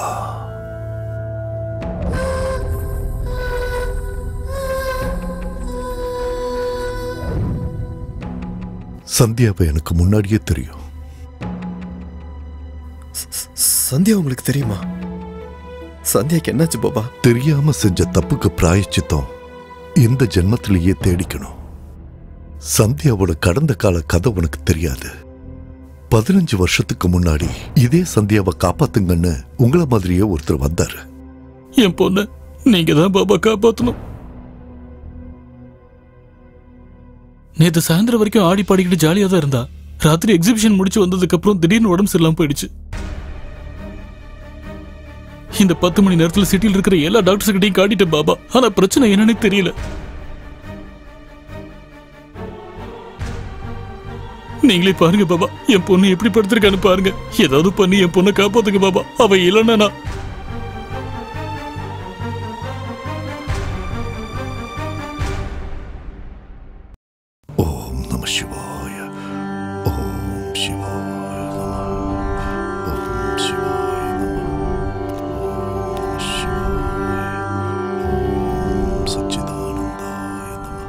சந்தியாவை எனக்கு முன்னாடியே தெரியும். சந்தியா உங்களுக்கு தெரியுமா? சந்தியாக்கு என்னாச்சு பாபா? தெரியாம செஞ்ச தப்புக்கு பிராயச்சித்தம் இந்த ஜென்மத்திலேயே தேடிக்கணும். சந்தியாவோட கடந்த கால கதை உனக்கு தெரியாது. 15 வருஷத்துக்கு முன்னாடி இதே சந்தியாவை காப்பாத்துங்கன்னு உங்களை மாதிரியே ஒருத்தர் வந்தாரு. என் பொண்ணு நீங்க தான் பாபா காப்பாத்தணும். நேத்து சாயந்தரம் வரைக்கும் ஆடி பாடிக்கிட்டு ஜாலியா தான் இருந்தா. ராத்திரி எக்ஸிபிஷன் முடிச்சு வந்ததுக்கு அப்புறம் திடீர்னு உடம்பு சரியில்லாம போயிடுச்சு. இந்த 10 மணி நேரத்துல சிட்டியில் இருக்கிற எல்லா டாக்டர்ஸ் கிட்டையும் காட்டிட்டேன் பாபா. ஆனா பிரச்சனை என்னன்னு தெரியல. நீங்களே பாருங்க பாபா, என் பொண்ணு எப்படி படுத்திருக்கான்னு பாருங்க. ஏதாவது பண்ணி என் பொண்ணை காப்பாத்துங்க பாபா. அவ இல்லைன்னா ஓம் நம சிவாய. ஓம் சிவாய நம. ஓம் சிவாய நம. ஓம் சிவாய. ஓம் சச்சிதானந்தாய நம.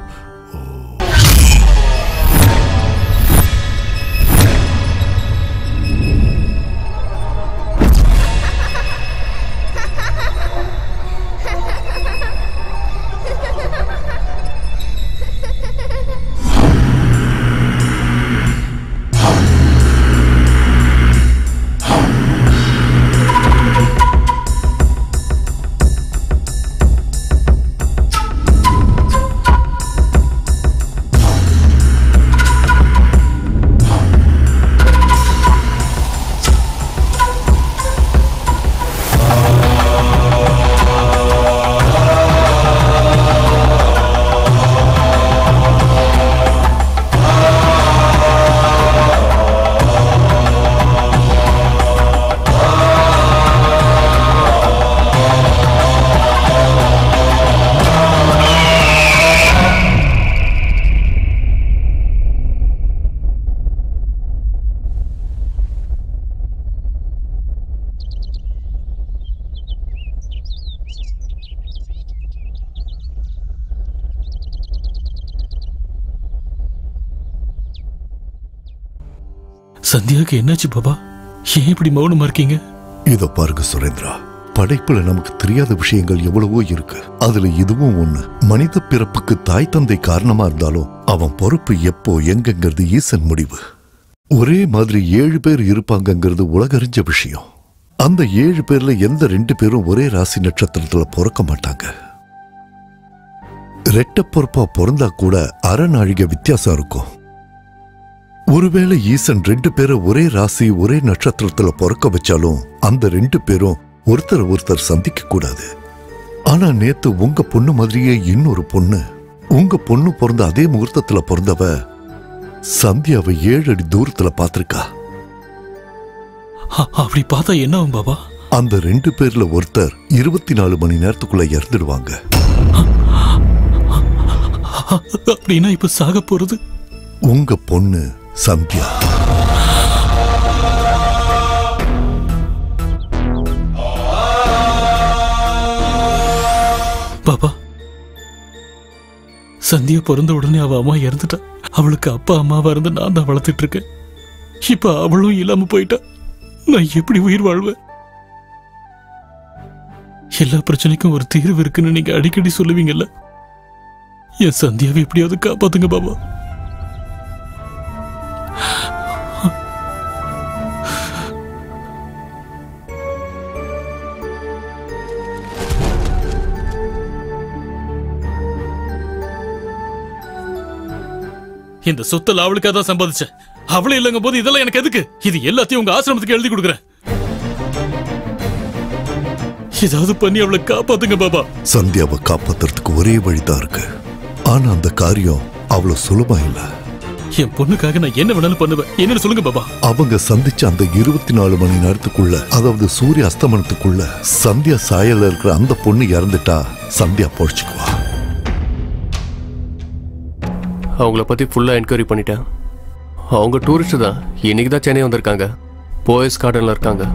சந்தியாவுக்கு என்னாச்சு பாபா? ஏன் இப்படி மௌனமா இருக்கீங்க? இத பாருங்க சுரேந்திரா, படைப்புல நமக்கு தெரியாத விஷயங்கள் எவ்வளவோ இருக்கு. அதுல இதுவும் ஒண்ணு. மனித பிறப்புக்கு தாய் தந்தை காரணமா இருந்தாலும் அவன் பொறுப்பு எப்போ எங்கங்கிறது ஈசன் முடிவு. ஒரே மாதிரி 7 பேர் இருப்பாங்கங்கிறது உலகறிஞ்ச விஷயம். அந்த 7 பேர்ல எந்த 2 பேரும் ஒரே ராசி நட்சத்திரத்துல பிறக்க மாட்டாங்க. ரெட்ட பொறுப்பா பிறந்தா கூட அரை நாழிகை வித்தியாசம் இருக்கும். ஒருவேளை ஈசன் 2 பேரை ஒரே ராசி ஒரே நட்சத்திரத்துல பிறக்க வச்சாலும் அந்த 2 பேரும் ஒருத்தர் சந்திக்க கூடாது. ஆனா நேத்து உங்க பொண்ணு மாதிரியே இன்னொரு பொண்ணு, உங்க பொண்ணு பிறந்த அதே முகூர்த்தத்துல பிறந்தவ சந்தியாவை 7 அடி தூரத்துல பாத்திருக்கா. அப்படி பார்த்தா என்ன ஆகும் பாபா? அந்த 2 பேர்ல ஒருத்தர் 24 மணி நேரத்துக்குள்ள இறந்துடுவாங்க. அப்படின்னா இப்ப சாக போறது உங்க பொண்ணு சந்தியா. பாபா, சந்தியா பிறந்த உடனே அவ அம்மா இறந்துட்டா. அவளுக்கு அப்பா அம்மாவா இருந்து நான் தான் வளர்த்துட்டு இருக்கேன். இப்ப அவளும் இல்லாம போயிட்டா. நான் எப்படி உயிர் வாழ்வேன்? எல்லா பிரச்சனைக்கும் ஒரு தீர்வு இருக்குன்னு நீங்க அடிக்கடி சொல்லுவீங்கல்ல. என் சந்தியாவை எப்படியாவது காப்பாத்துங்க பாபா. இந்த சொத்துல அவளுக்காக தான் சம்பாதிச்சேன். அவளே இல்லங்க போது இதெல்லாம் எனக்கு எதுக்கு? இது எல்லாத்தையும் உங்க ஆசிரமத்துக்கு எழுதி கொடுக்குறேன். ஏதாவது பண்ணி அவளை காப்பாத்துங்க பாபா. சந்தியாவை காப்பாத்துறதுக்கு ஒரே வழிதான் இருக்கு. ஆனா அந்த காரியம் அவ்வளவு சுலபம் இல்ல. என் பொண்ணுக்காக நான் என்ன வேணாலும் பண்ணுவேன். என்னன்னு சொல்லுங்க பாபா. அவங்க சந்திச்ச அந்த 24 மணி நேரத்துக்குள்ள, அதாவது சூரிய அஸ்தமனத்துக்குள்ள சந்தியா சாயல்ல இருக்கிற அந்த பொண்ணு இறந்துட்டா சந்தியா பொழைச்சுக்குவா. அவங்கள பத்தி ஃபுல்லா என்கொயரி பண்ணிட்டேன். அவங்க டூரிஸ்ட் தான். இன்னைக்கு தான் சென்னை வந்திருக்காங்க. போயஸ் கார்டன்ல இருக்காங்க.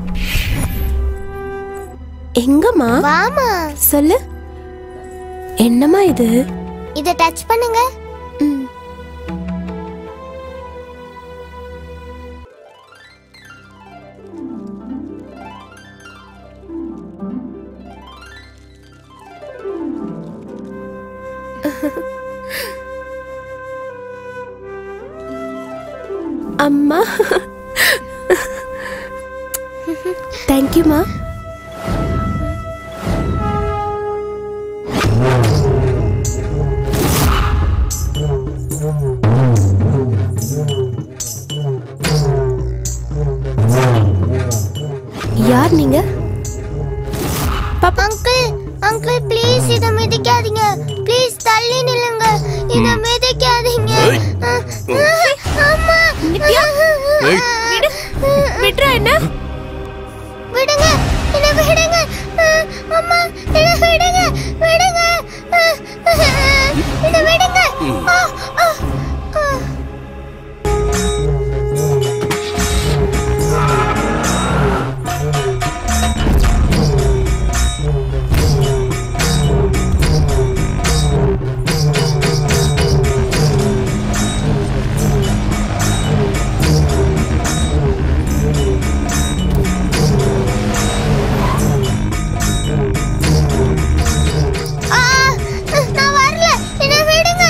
எங்கம்மா? வாமா. சொல்லு. என்னம்மா இது? இத டச் பண்ணுங்க. அம்மா. தேங்க்யூமா. யார் நீங்க? அங்கிள், அங்கிள் ப்ளீஸ் இத மிதிக்காதீங்க. ப்ளீஸ் தள்ளி நில்லுங்க. இத மிதிக்காதீங்க. அம்மா. நித்யா. விடு. விட்றா என்ன? விடுங்க. என்ன விடுங்க. அம்மா, என்ன விடுங்க. விடுங்க. இத விடுங்க. நான் வரல. என்ன விடுங்க.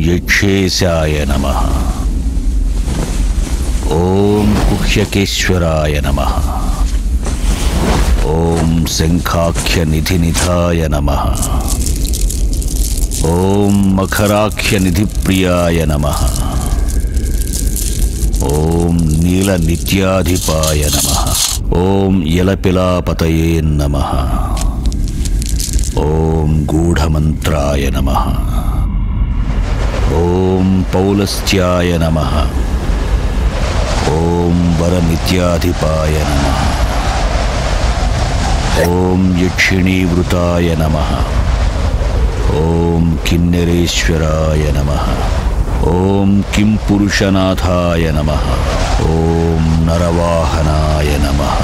यक्षेशाय नमः। ओम कुह्यकेश्वराय नमः। ओम शंखाख्य निधिनिधाय नमः। ओम मखराख्य निधिप्रियाय नमः। ओम नीलनित्याधिपाय नमः। ओम यलपिलापतये नमः। ओम गूढ़मंत्राय नमः। ओम पौलस्त्याय नमः। ओम वरनित्याधिपाय नमः। ओम यक्षिणीवृताय नमः। ओम किन्नरेश्वराय नमः। ओम किंपुरुषनाथाय नमः। ओम नरवाहनाय नमः।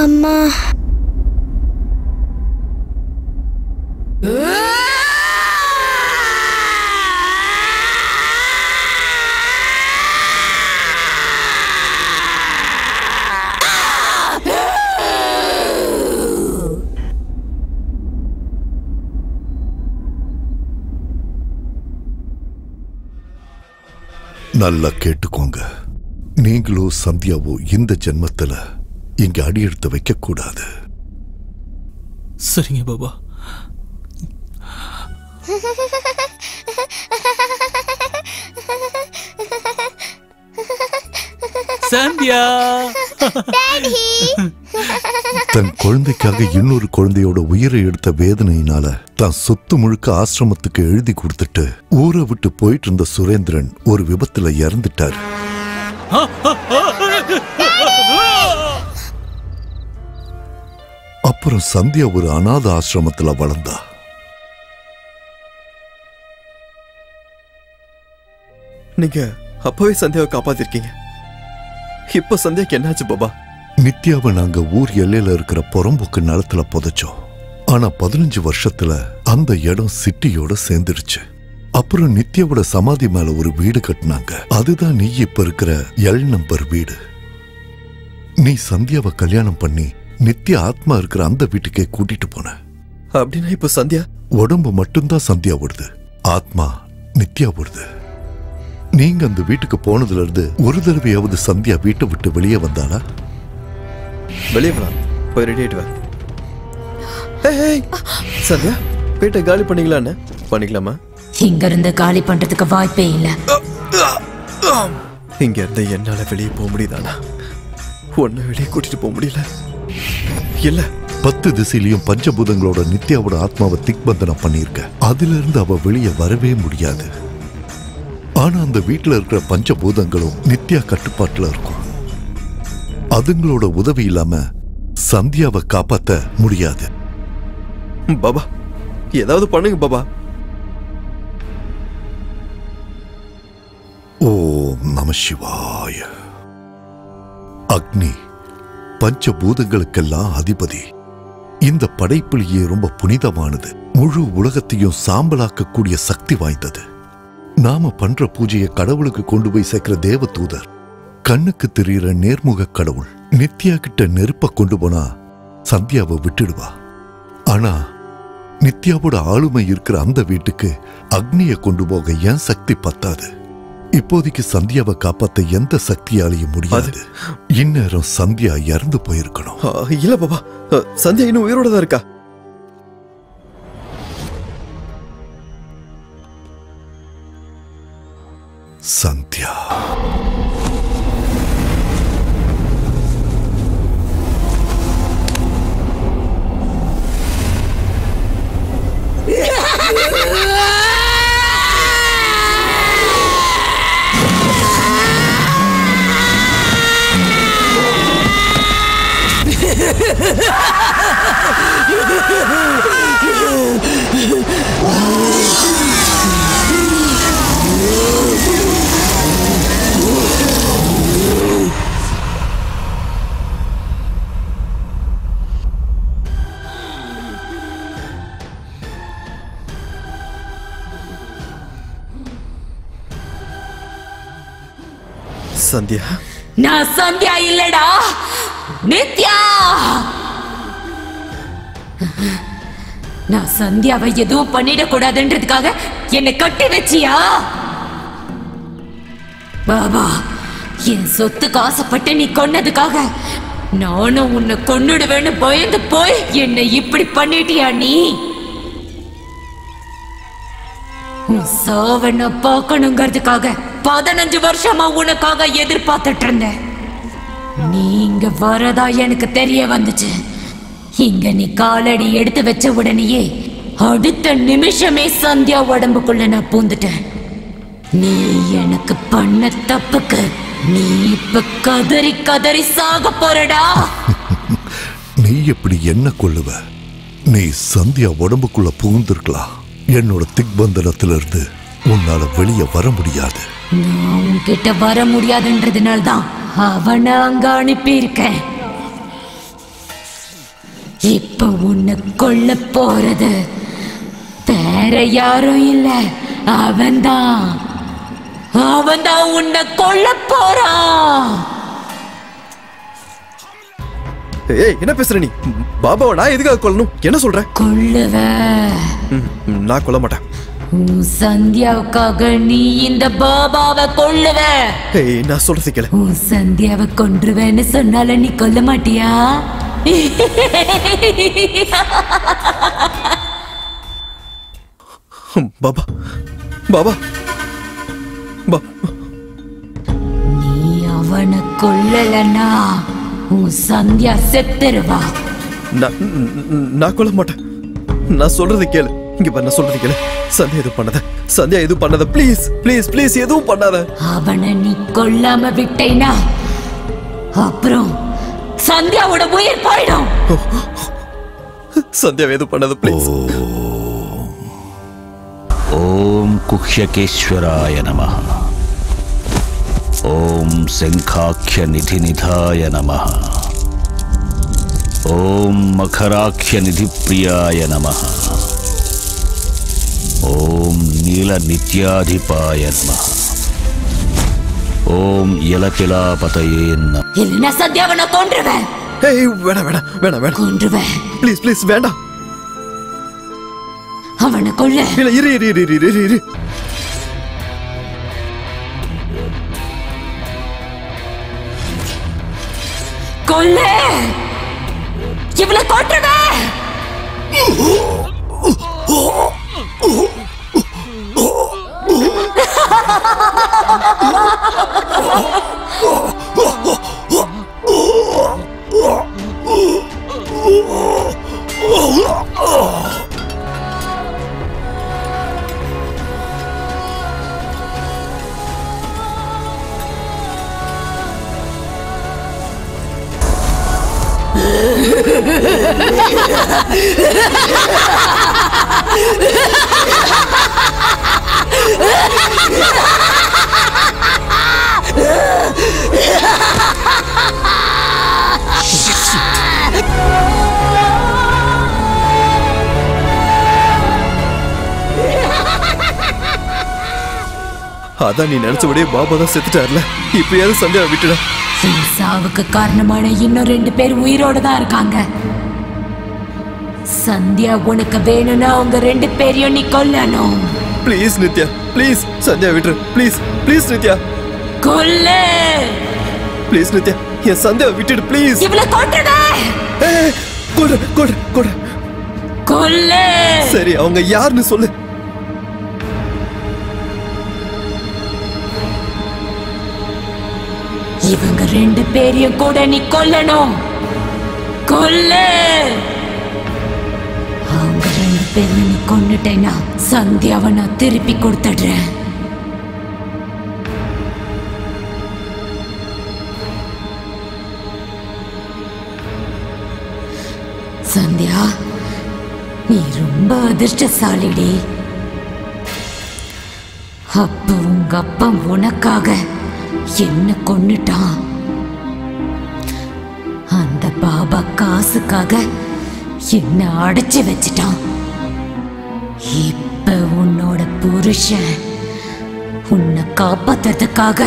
அம்மா. நல்லா கேட்டுக்கோங்க. நீங்களோ சந்தியாவோ இந்த ஜென்மத்துல இங்க அடி எடுத்து வைக்க கூடாது. சரிங்க பாபா. சந்தியா தன் குழந்தைக்காக இன்னொரு குழந்தையோட உயிரை எடுத்த வேதனையினால தான் சொத்து முழுக்க ஆசிரமத்துக்கு எழுதி கொடுத்துட்டு ஊரை விட்டு போயிட்டு இருந்த சுரேந்திரன் ஒரு விபத்துல இறந்துட்டார். அப்புறம் சந்தியா ஒரு அநாத ஆசிரமத்துல வளர்ந்தா. நீங்க அப்பவே சந்தியாவை காப்பாத்திருக்கீங்க. இப்ப சந்தியாக்கு என்னாச்சு பாபா? நித்யாவை நாங்க ஊர் எல்லையில இருக்கிற புறம்போக்கு நிலத்துல புதைச்சோம். ஆனா 15 வருஷத்துல அந்த இடம் சிட்டியோட சேர்ந்துடுச்சு. அப்புறம் நித்யாவோட சமாதி மேல ஒரு வீடு கட்டினாங்க. அதுதான் நீ இப்ப இருக்கிற எல் நம்பர் வீடு. நீ சந்தியாவை கல்யாணம் பண்ணி நித்யா ஆத்மா இருக்கிற அந்த வீட்டுக்கே கூட்டிட்டு போன. அப்படின்னா இப்ப சந்தியா உடம்பு மட்டும்தான் சந்தியா ஓடுது, ஆத்மா நித்யா ஓடுது. நீங்க அந்த வீட்டுக்கு போனதுல இருந்து ஒரு தடவையாவது சந்தியா வீட்டை விட்டு வெளியே வந்தாளா? வெளியே போலாம், போய் ரெடி ஆயிட்டு வா. சந்தியா வீட்டை காலி பண்ணீங்களான்னு? பண்ணிக்கலாமா? இங்க இருந்து காலி பண்றதுக்கு வாய்ப்பே இல்ல. இங்க இருந்து என்னால வெளியே போக முடியுதானா? ஒன்னு வெளியே கூட்டிட்டு போக முடியல. இல்ல 10 திசையிலையும் பஞ்சபூதங்களோட நித்யாவோட ஆத்மாவை திக்பந்தனம் பண்ணிருக்க. அதுல இருந்து அவ வெளியே வரவே முடியாது. ஆனா அந்த வீட்டுல இருக்கிற பஞ்சபூதங்களும் நித்யா கட்டுப்பாட்டுல இருக்கும். அதுங்களோட உதவி இல்லாம சந்தியாவை காப்பாத்த முடியாது. பாபா ஏதாவது பண்ணுங்க பாபா. ஓம் நம சிவாய. அக்னி பஞ்சபூதங்களுக்கெல்லாம் அதிபதி. இந்த படைப்பிலேயே ரொம்ப புனிதமானது. முழு உலகத்தையும் சாம்பலாக்கக்கூடிய சக்தி வாய்ந்தது. நாம பண்ற பூஜையை கடவுளுக்கு கொண்டு போய் சேர்க்கிற தேவ தூதர், கண்ணுக்கு தெரிகிற நேர்முக கடவுள். நித்யா கிட்ட நெருப்ப கொண்டு போனா சந்தியாவை விட்டுடுவா. ஆனா நித்யாவோட ஆளுமை இருக்கிற அந்த வீட்டுக்கு அக்னியை கொண்டு போக என் சக்தி பத்தாது. இப்போதைக்கு சந்தியாவை காப்பாத்த எந்த சக்தியாலையும் முடியாது. இந்நேரம் சந்தியா இறந்து போயிருக்கணும். இல்ல பாபா, சந்தியா இன்னும் உயிரோட தான் இருக்கா. சந்தியா சந்தியா நான் சந்தியா இல்லடா, நித்யா. நான் சந்தியாவை எதுவும் பண்ணிடக்கூடாதுன்றதுக்காக என்னை கட்டி வச்சியா? பாபா, என் சொத்துக்கு ஆசைப்பட்டு நீ கொன்னதுக்காக நானும் உன்னை கொன்னுடுவேன்னு பயந்து போய் என்னை இப்படி பண்ணிட்டியா நீ? உன் சாவை நான் பார்க்கணுங்கிறதுக்காக 15 வருஷமா உனக்காக எதிர்பார்த்துட்டு இருந்தேன். நீங்க வரதா எனக்கு தெரிய வந்துச்சு. இங்க நீ காலடி எடுத்து வச்ச உடனேயே அடுத்த நிமிஷமே சந்தியா உடம்புக்குள்ள நான் பூந்துட்டேன். நீ எனக்கு பண்ண தப்புக்கு நீ இப்ப கதறி கதறி சாக போறடா. நீ எப்படி என்ன கொள்ளுவ? நீ சந்தியா உடம்புக்குள்ள புகுந்திருக்கலாம். என்னோட திக்பந்தனத்திலிருந்து உன்னால வெளியே வர முடியாது. நான் உன்கிட்ட வர முடியாதுன்றதுனால தான் அவனை அங்க அனுப்பி இருக்கேன். இப்ப உன்னை கொல்ல போறது வேற யாரும் இல்ல, அவன்தான் உன்னை கொல்ல போறான். ஏய், என்ன பேசுற நீ? பாபாவை நான் எதுக்காக கொல்லணும்? என்ன சொல்ற? கொல்லுவ. நான் கொல்ல மாட்டேன். உன் சந்தியாவுக்காக நீ இந்த பாபாவை கொல்லுவ. ஏய், நான் சொல்றது கேளு. உன் சந்தியாவை கொன்றுவேன்னு சொன்னால நீ கொல்ல மாட்டியா? பாபா பாபா நீ அவனை கொல்லலன்னா உன் சந்தியா செத்துருவா. நான் கொல்ல மாட்டேன். நான் சொல்றது கேளு. இங்க பாரு, நான் சொல்றது கேளு. சந்தியா எதுவும் பண்ணாத. ப்ளீஸ் ப்ளீஸ் ப்ளீஸ் எதுவும் பண்ணாத. அவனை நீ கொல்லாம விட்டேனா அப்புறம் சந்தியாவோட உயிர் போயிடும். சந்தியா எதுவும் பண்ணாத ப்ளீஸ். ஓம் குஹ்யகேஸ்வராய நமஹ. ஓம் சங்காக்ய நிதிநிதாய நமஹ. ஓம் மகராக்ய நிதிப்ரியாய நமஹ. ஓம் நீல நித்யாதிபாய நமஹ. ஓம் யலகிலாபதயே நமஹ. இல்லைன்னா சந்தியாவனை கொன்றுவேன். ஏய், வேணாம் கொன்றுவேன். ப்ளீஸ் ப்ளீஸ் வேண்டாம். அவனை கொல்ல. இல்ல, இரு. கொல்ல. இவளை கொன்றுவேன். அதான் நீ நினைச்சபடியே பாபா தான் செத்துட்டார்ல. இப்பயாவது சந்தியா விட்டுட. சாவுக்கு காரணமான இன்னும் 2 பேர் உயிரோட தான் இருக்காங்க. சந்தியா உனக்கு வேணும்னா அவங்க 2 பேரையும் நீ கொல்லணும். ப்ளீஸ் நித்யா, ப்ளீஸ் சந்தியா விட்டுரு. ப்ளீஸ் நித்யா கொல்லு. ப்ளீஸ் நித்யா, என் சந்தியா விட்டுடு ப்ளீஸ். இவளை கொன்றுடா. கொல்லு. சரி, அவங்க யாருன்னு சொல்லு. இவங்க 2 பேரையும் கூட நீ கொல்லணும். கொல்லு. அவங்க 2 பேரையும் நீ கொன்னுட்டேன்னா சந்தியாவை நான் திருப்பி கொடுத்துடுறேன். சந்தியா, நீ ரொம்ப அதிர்ஷ்டசாலிடி. அப்ப உங்க அப்பா உனக்காக என்ன கொன்னுட்டான். அந்த பாபா காசுக்காக என்ன அடைச்சு வச்சிட்டான். இப்ப உன்னோட புருஷன் உன்னை காப்பாத்துறதுக்காக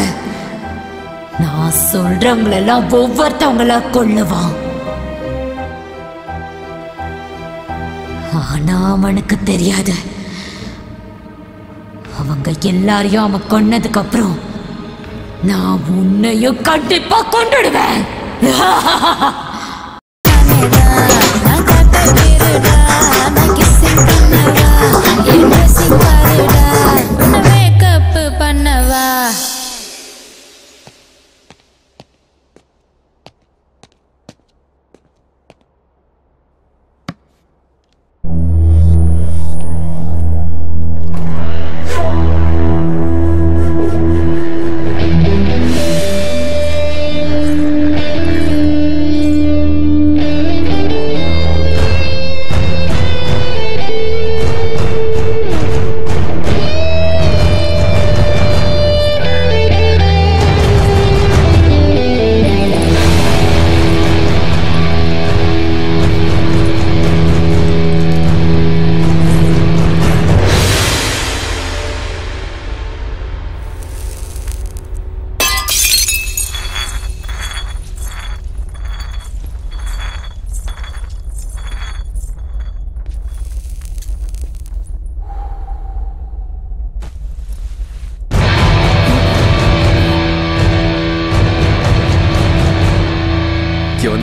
நான் சொல்றவங்களெல்லாம் ஒவ்வொருத்தவங்களா கொல்லுவான். ஆனா அவனுக்கு தெரியாது, அவங்க எல்லாரையும் அவன் கொன்னதுக்கு அப்புறம் நான் உன்னையும் கண்டிப்பா கொண்டுடுவேன். பண்ணவா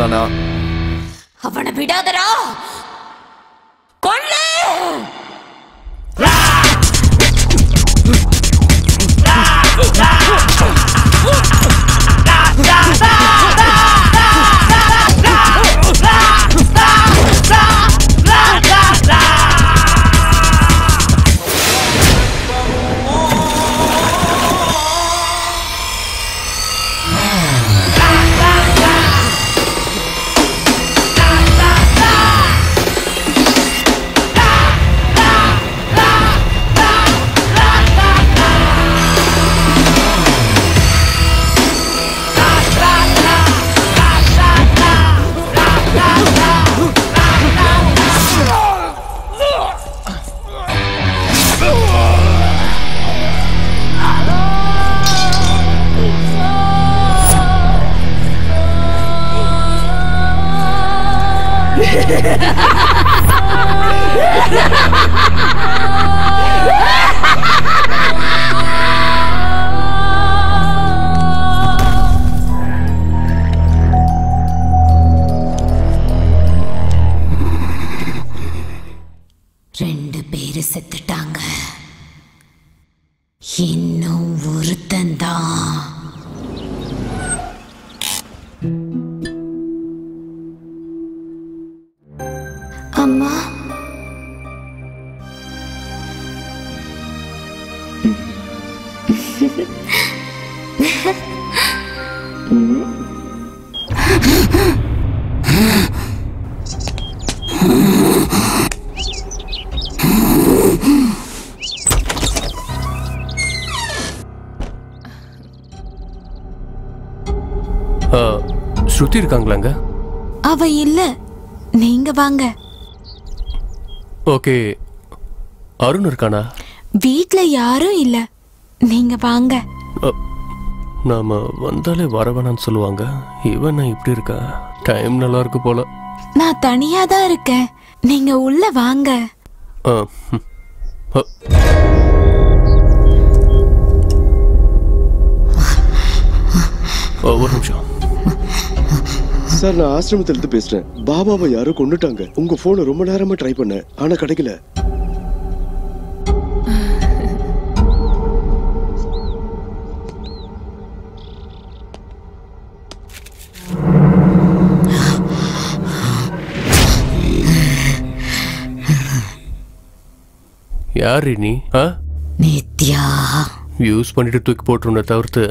வந்தானா? அவனை விடாதடா, கொல்லு. ரெண்டு பேரு செத்துட்டாங்க, இன்னும் ஒருத்தன்தான். அம்மா, ஸ்ருதி இருக்காங்களாங்க? அவ இல்ல, நீங்க வாங்க. ஓகே, அருண் இருக்கானா? வீட்ல யாரும் இல்ல, நீங்க வாங்க. நாம வந்தாலே வரவேணான்னு சொல்லுவாங்க. இவன் இப்படி இருக்கா? டைம் நல்லா இருக்கு போல. நான் தனியா தான் இருக்கேன், நீங்க உள்ள வாங்க. ஒரு நிமிஷம் சார், நான் ஆசிரமத்துல இருந்து பேசுறேன். பாபாவை யாரோ கொண்டுட்டாங்க. உங்க போனை ரொம்ப நேரமா ட்ரை பண்ணேன், ஆனா கிடைக்கல. யாரு நீ? நித்யா. யூஸ் பண்ணிட்டு தூக்கி போட்டுருந்த தவிர்த்து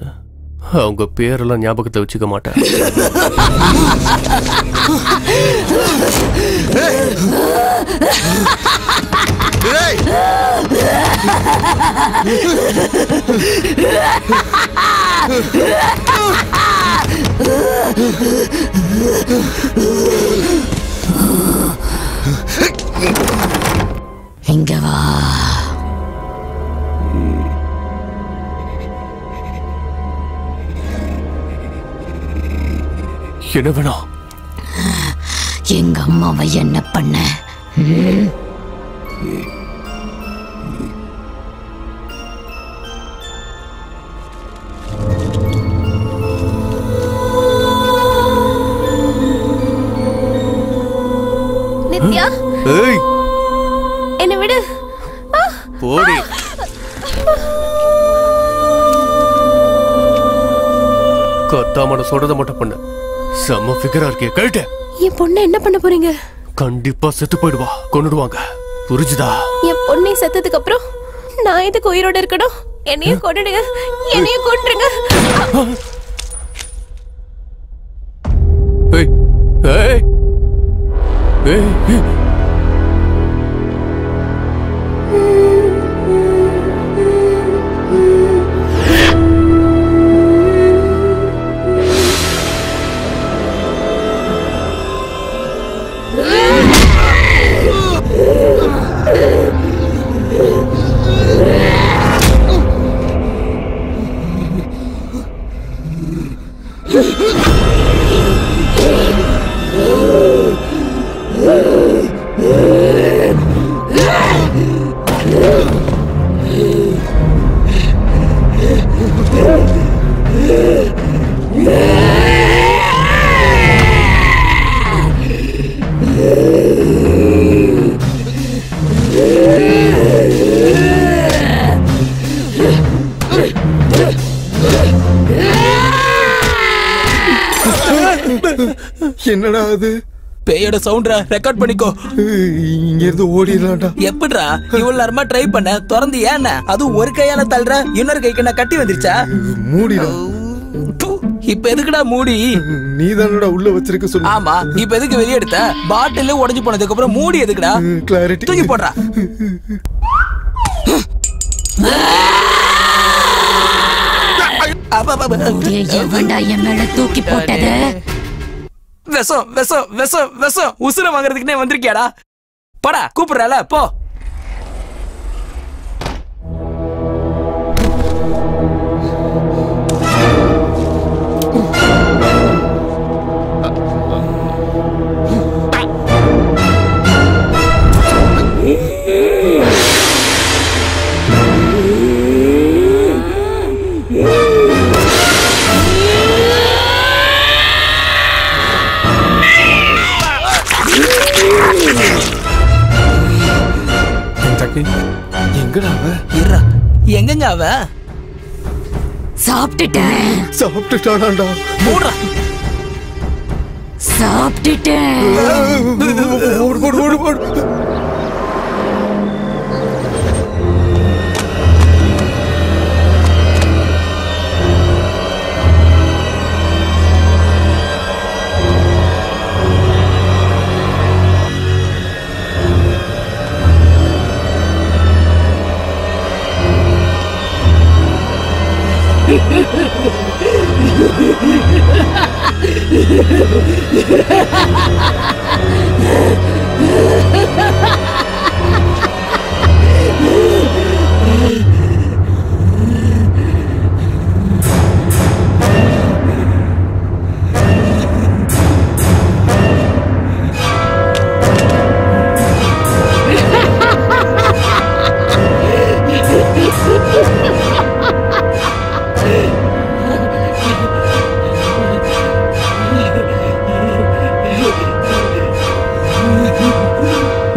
அவங்க பேரெல்லாம் ஞாபகத்தை வச்சுக்க மாட்டேன். இங்க வா. என்ன வேணும்? எங்க அம்மாவை என்ன பண்ண? நித்யா, என்ன விடு. போடி. கத்தாமட சொல்றத மட்டும் பண்ண. செம்ம ஃபிகரா இருக்கே, கழட்டு. என் பொண்ணை என்ன பண்ண போறீங்க? கண்டிப்பா செத்து போயிடுவா, கொன்னுடுவாங்க. புரிஞ்சுதா? என் பொண்ணை செத்ததுக்கு அப்புறம் நான் எதுக்கு உயிரோட இருக்கணும்? என்னையும் கொன்னுடுங்க, என்னையும் கொன்றுங்க. ஏய் ஏய் ஏய், Oh என்னடா அது? பேயோட சவுண்ட்ரா, ரெக்கார்ட் பண்ணிக்கோ. இங்க இருந்து ஓடிடலாம்டா. எப்படிடா இவ்வளவு நேரமா ட்ரை பண்ண, திறந்து ஏன்னா அதுவும் ஒரு கையால தள்ளுற, இன்னொரு கைக்கு நான் கட்டி வந்துருச்சா? மூடிடா. இப்ப எதுக்குடா மூடி? நீ தானடா உள்ள வச்சிருக்க சொன்ன. ஆமா, இப்ப எதுக்கு வெளிய எடுத்த? பாட்டில் உடைஞ்சு போனதுக்கு அப்புறம் மூடி எதுக்குடா? கிளாரிட்டி. தூக்கி போடுறா. என் மேல தூக்கி போட்டது விஷம் விஷம் விஷம் விஷம் உசுர வாங்குறதுக்குனே வந்திருக்கியாடா? படா கூப்பிடுறால போ. எங்கங்க அவ? சாப்பிட்டுட்டேன். சாப்பிட்டுட்டானாடா? மூடுறா. சாப்பிட்டுட்டேன். ஓடு ஓடு ஓடு ஓடு.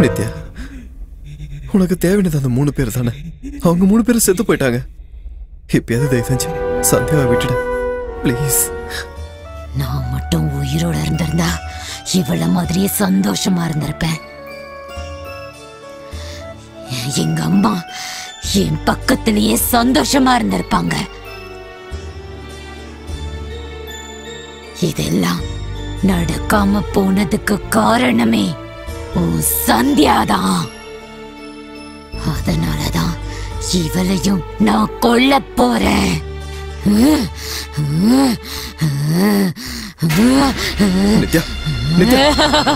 நித்யா, உனக்கு தேவையானது அந்த 3 பேர் தானே? அவங்க 3 பேரும் செத்து போயிட்டாங்க. இப்பயாவது தயவு செஞ்சு சந்தியாவை விட்டுடு ப்ளீஸ். நான் மட்டும் உயிரோட இருந்திருந்தா இவள மாதிரியே சந்தோஷமா இருந்திருப்பேன். எங்க அம்மா என் பக்கத்திலேயே சந்தோஷமா இருந்திருப்பாங்க. இதெல்லாம் நடக்காம போனதுக்கு காரணமே உன் சந்தியாதான். அதனாலதான் இவளையும் நான் கொல்ல போறேன். நித்யா நித்யா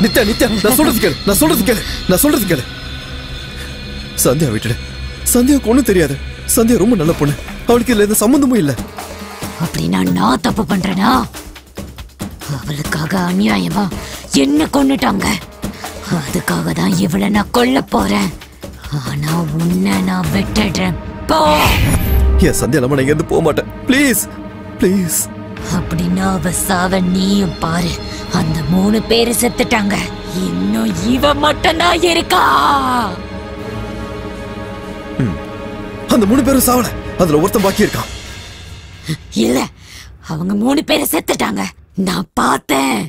நித்யா நித்யா, நான் சொல்றது கேளு, நான் சொல்றது கேளு, நான் சொல்றது கேளு. சந்தியா விட்டுடு. சந்தியாவுக்கு ஒண்ணும் தெரியாது. சந்தியா ரொம்ப நல்ல பொண்ணு. அவளுக்கு இதுல எந்த சம்பந்தமும் இல்ல. அப்படின்னா நான் தப்பு பண்றேனா? அவளுக்காக அநியாயமா என்ன கொன்னுட்டாங்க. அதுக்காக தான் இவளை நான் கொல்ல போறேன். ஆனா உன்னை நான் விட்டுடுறேன். போ. என் சந்தியா நம்ம இங்க இருந்து போக மாட்டேன். Please please. அப்படின்னா அவ சாவ நீயும் பாரு. அந்த 3 பேரு செத்துட்டாங்க. இன்னும் இவ மட்டும்தான் இருக்கா. அந்த 3 பேரும் சாவல. அதுல ஒருத்தன் பாக்கி இருக்கான். இல்ல, அவங்க 3 பேரு செத்துட்டாங்க. நான் பார்த்தேன்.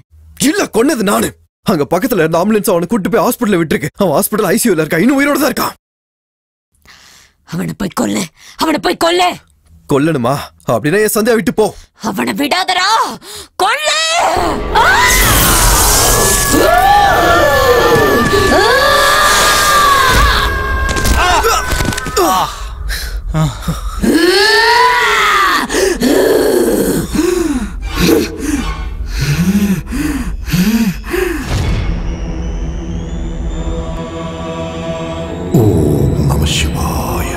இல்ல, கொன்னது நானு. அங்க பக்கத்துல இருந்த ஆம்புலன்ஸ் அவனை கூட்டு போய் ஹாஸ்பிடல்ல விட்டுருக்கு. அவன் ஹாஸ்பிடல் ஐசியூல இருக்கான். இன்னும் உயிரோட தான் இருக்கான். அவனை போய் கொல்லு, அவனை போய் கொல்லு. கொல்லணுமா? அப்படின்னா என் சந்தியா விட்டு போ. அவனை விடாதடா, கொல்லு. ஓம் நம சிவாய.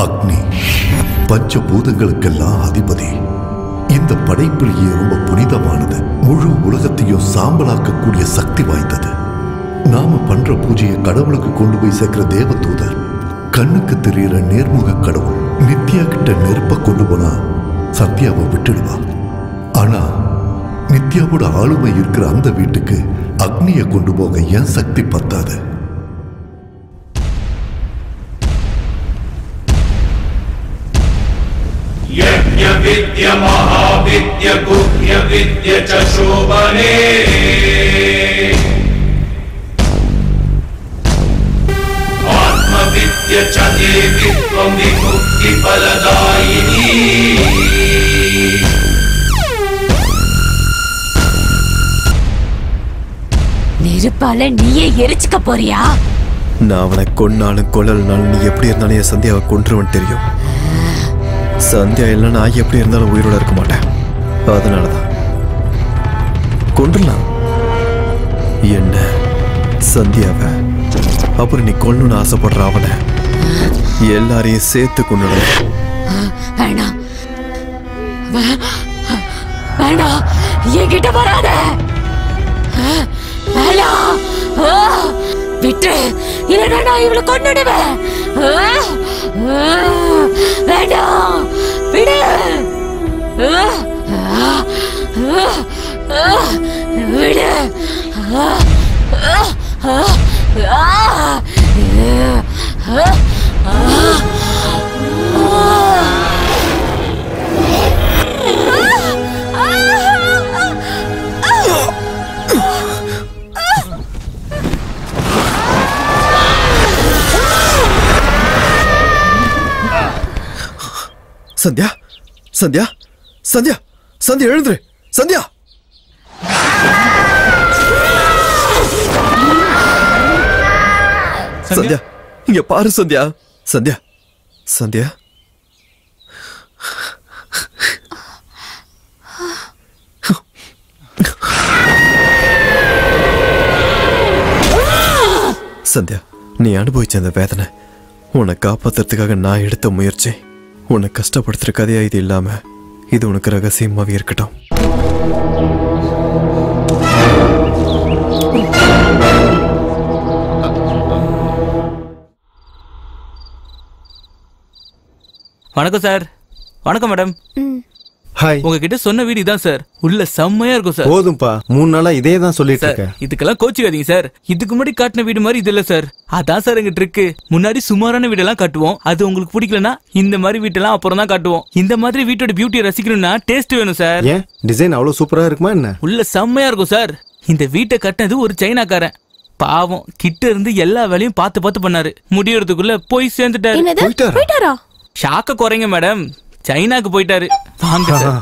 அக்னி பஞ்சபூதங்களுக்கெல்லாம் அதிபதி. இந்த படைப்பிலேயே ரொம்ப புனிதமானது. முழு உலகத்தையும் சாம்பலாக்கக்கூடிய சக்தி வாய்ந்தது. நாம பண்ற பூஜையை கடவுளுக்கு கொண்டு போய் சேர்க்கிற தேவதூதர், கண்ணுக்கு தெரிகிற நேர்முக கடவுள். நித்யா கிட்ட நெருப்ப கொண்டு போனா சத்யாவை விட்டுடுவா. ஆனா நித்யாவோட ஆளுமை இருக்கிற அந்த வீட்டுக்கு அக்னியை கொண்டு போக என் சக்தி பத்தாது. யஜ்ஞ विद्य महाविद्य गुह्य विद्य च शोभने आत्मविद्य च देवी त्वं विमुक्ति फलदायिनी நெருப்பால நீயே எரிச்சுக்க போறியா? நான் அவனை கொன்னாலும் கொல்லலனாலும் நீ எப்படி இருந்தாலும் என் சந்தியாவை கொன்றுவன் தெரியும். சந்தியா இல்லை நான் எப்படி இருந்தாலும் உயிரோட இருக்க மாட்டேன். அதனாலதான் கொன்றலாம். என்ன சந்தியாவை அப்புறம் நீ கொல்லணும்னு ஆசைப்படுற அவனை எல்லாரையும் சேர்த்து கொண்டு வேண்டாம் வேண்டாம், என்கிட்ட வராத. வேண்டாம், விட்டு, இல்லைன்னா நான் இவளை கொன்னுடுவேன். வேண்டாம், விடு. விடு. சந்தியா சந்தியா சந்தியா சந்தியா எழுந்துரு. சந்தியா சந்தியா இங்க பாரு. சந்தியா சந்தியா சந்தியா சந்தியா நீ அனுபவிச்ச அந்த வேதனை உன்னை காப்பாத்துறதுக்காக நான் எடுத்த முயற்சி. உன்னை கஷ்டப்படுத்துற கதையா இது இல்லாம இது உனக்கு ரகசியமாவே இருக்கட்டும். வணக்கம் சார். வணக்கம் மேடம். ஹாய். உங்ககிட்ட சொன்ன வீடு இதான் சார். உள்ள செம்மையா இருக்கும் சார். போதும்பா, 3 நாளா இதே தான் சொல்லிட்டு இருக்கேன். இதுக்கெல்லாம் கோச்சிக்காதீங்க சார். இதுக்கு முன்னாடி காட்டின வீடு மாதிரி இது இல்ல சார். அதான் சார் எங்க ட்ரிக்கு. முன்னாடி சுமாரான வீடெல்லாம் காட்டுவோம். அது உங்களுக்கு பிடிக்கலனா இந்த மாதிரி வீட்டெல்லாம் அப்புறம் தான் காட்டுவோம். இந்த மாதிரி வீட்டோட பியூட்டியை ரசிக்கணும்னா டேஸ்ட் வேணும் சார். ஏன் டிசைன் அவ்வளவு சூப்பரா இருக்குமா என்ன? உள்ள செம்மையா இருக்கும் சார். இந்த வீட்டை கட்டினது ஒரு சைனாக்காரன். பாவம், கிட்ட இருந்து எல்லா வேலையும் பார்த்து பார்த்து பண்ணாரு. முடியறதுக்குள்ள போய் சேர்ந்துட்டாரு. ஷாக்க குறைங்க மேடம். சைனாக்கு போயிட்டாரு. வாங்க சார்.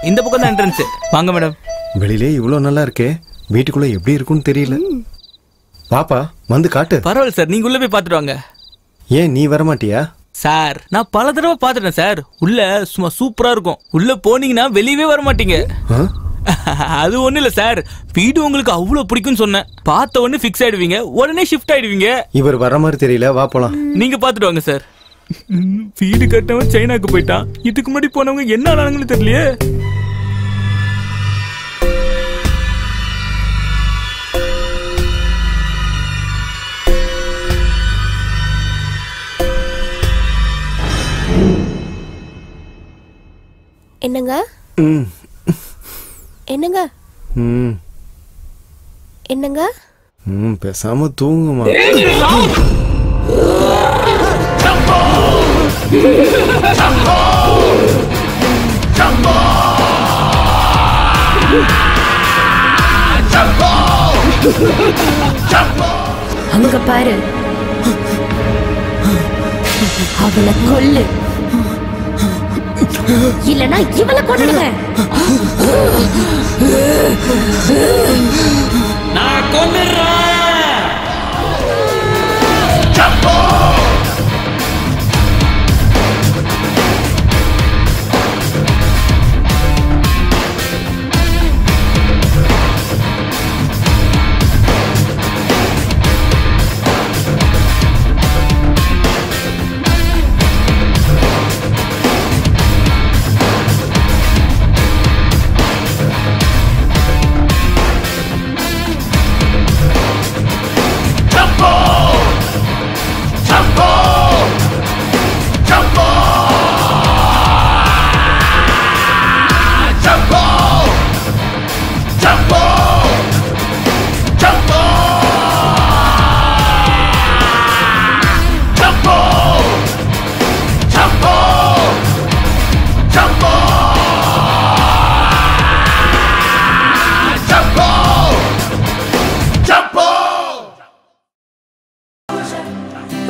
இந்த பக்கம் தான் என்ட்ரன்ஸ். வாங்க மேடம். வெளியிலே இவ்வளவு நல்லா இருக்கே, வீட்டுக்குள்ள எப்படி இருக்கும்னு தெரியல. பாப்பா வந்து காட்டு. பரவாயில்ல சார், நீங்க உள்ள போய் பாத்துட்டு வாங்க. ஏன் நீ வர மாட்டியா? சார் நான் பல தடவை பாத்துட்டேன் சார். உள்ள சும்மா சூப்பரா இருக்கும். உள்ள போனீங்கன்னா வெளியவே வர மாட்டீங்க. அது ஒண்ணு இல்ல சார், வீடு உங்களுக்கு அவ்வளவு பிடிக்கும் சொன்னேன். பார்த்த உடனே பிக்ஸ் ஆயிடுவீங்க, உடனே ஷிஃப்ட் ஆயிடுவீங்க. இவர் வர மாதிரி தெரியல, வா போலாம். நீங்க பாத்துட்டு வாங்க சார். வீடு கட்டவன் சைனாக்கு போயிட்டான். இதுக்கு முன்னாடி போனவங்க என்ன ஆனாங்கன்னு தெரியலையே. என்னங்க என்னங்க என்னங்க பேசாம தூங்குமா. அங்க பாரு, அவளை கொல்லு, இல்லனா இவளை கொன்னுடுவேன். நான் கொன்னுறேன்.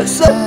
சார்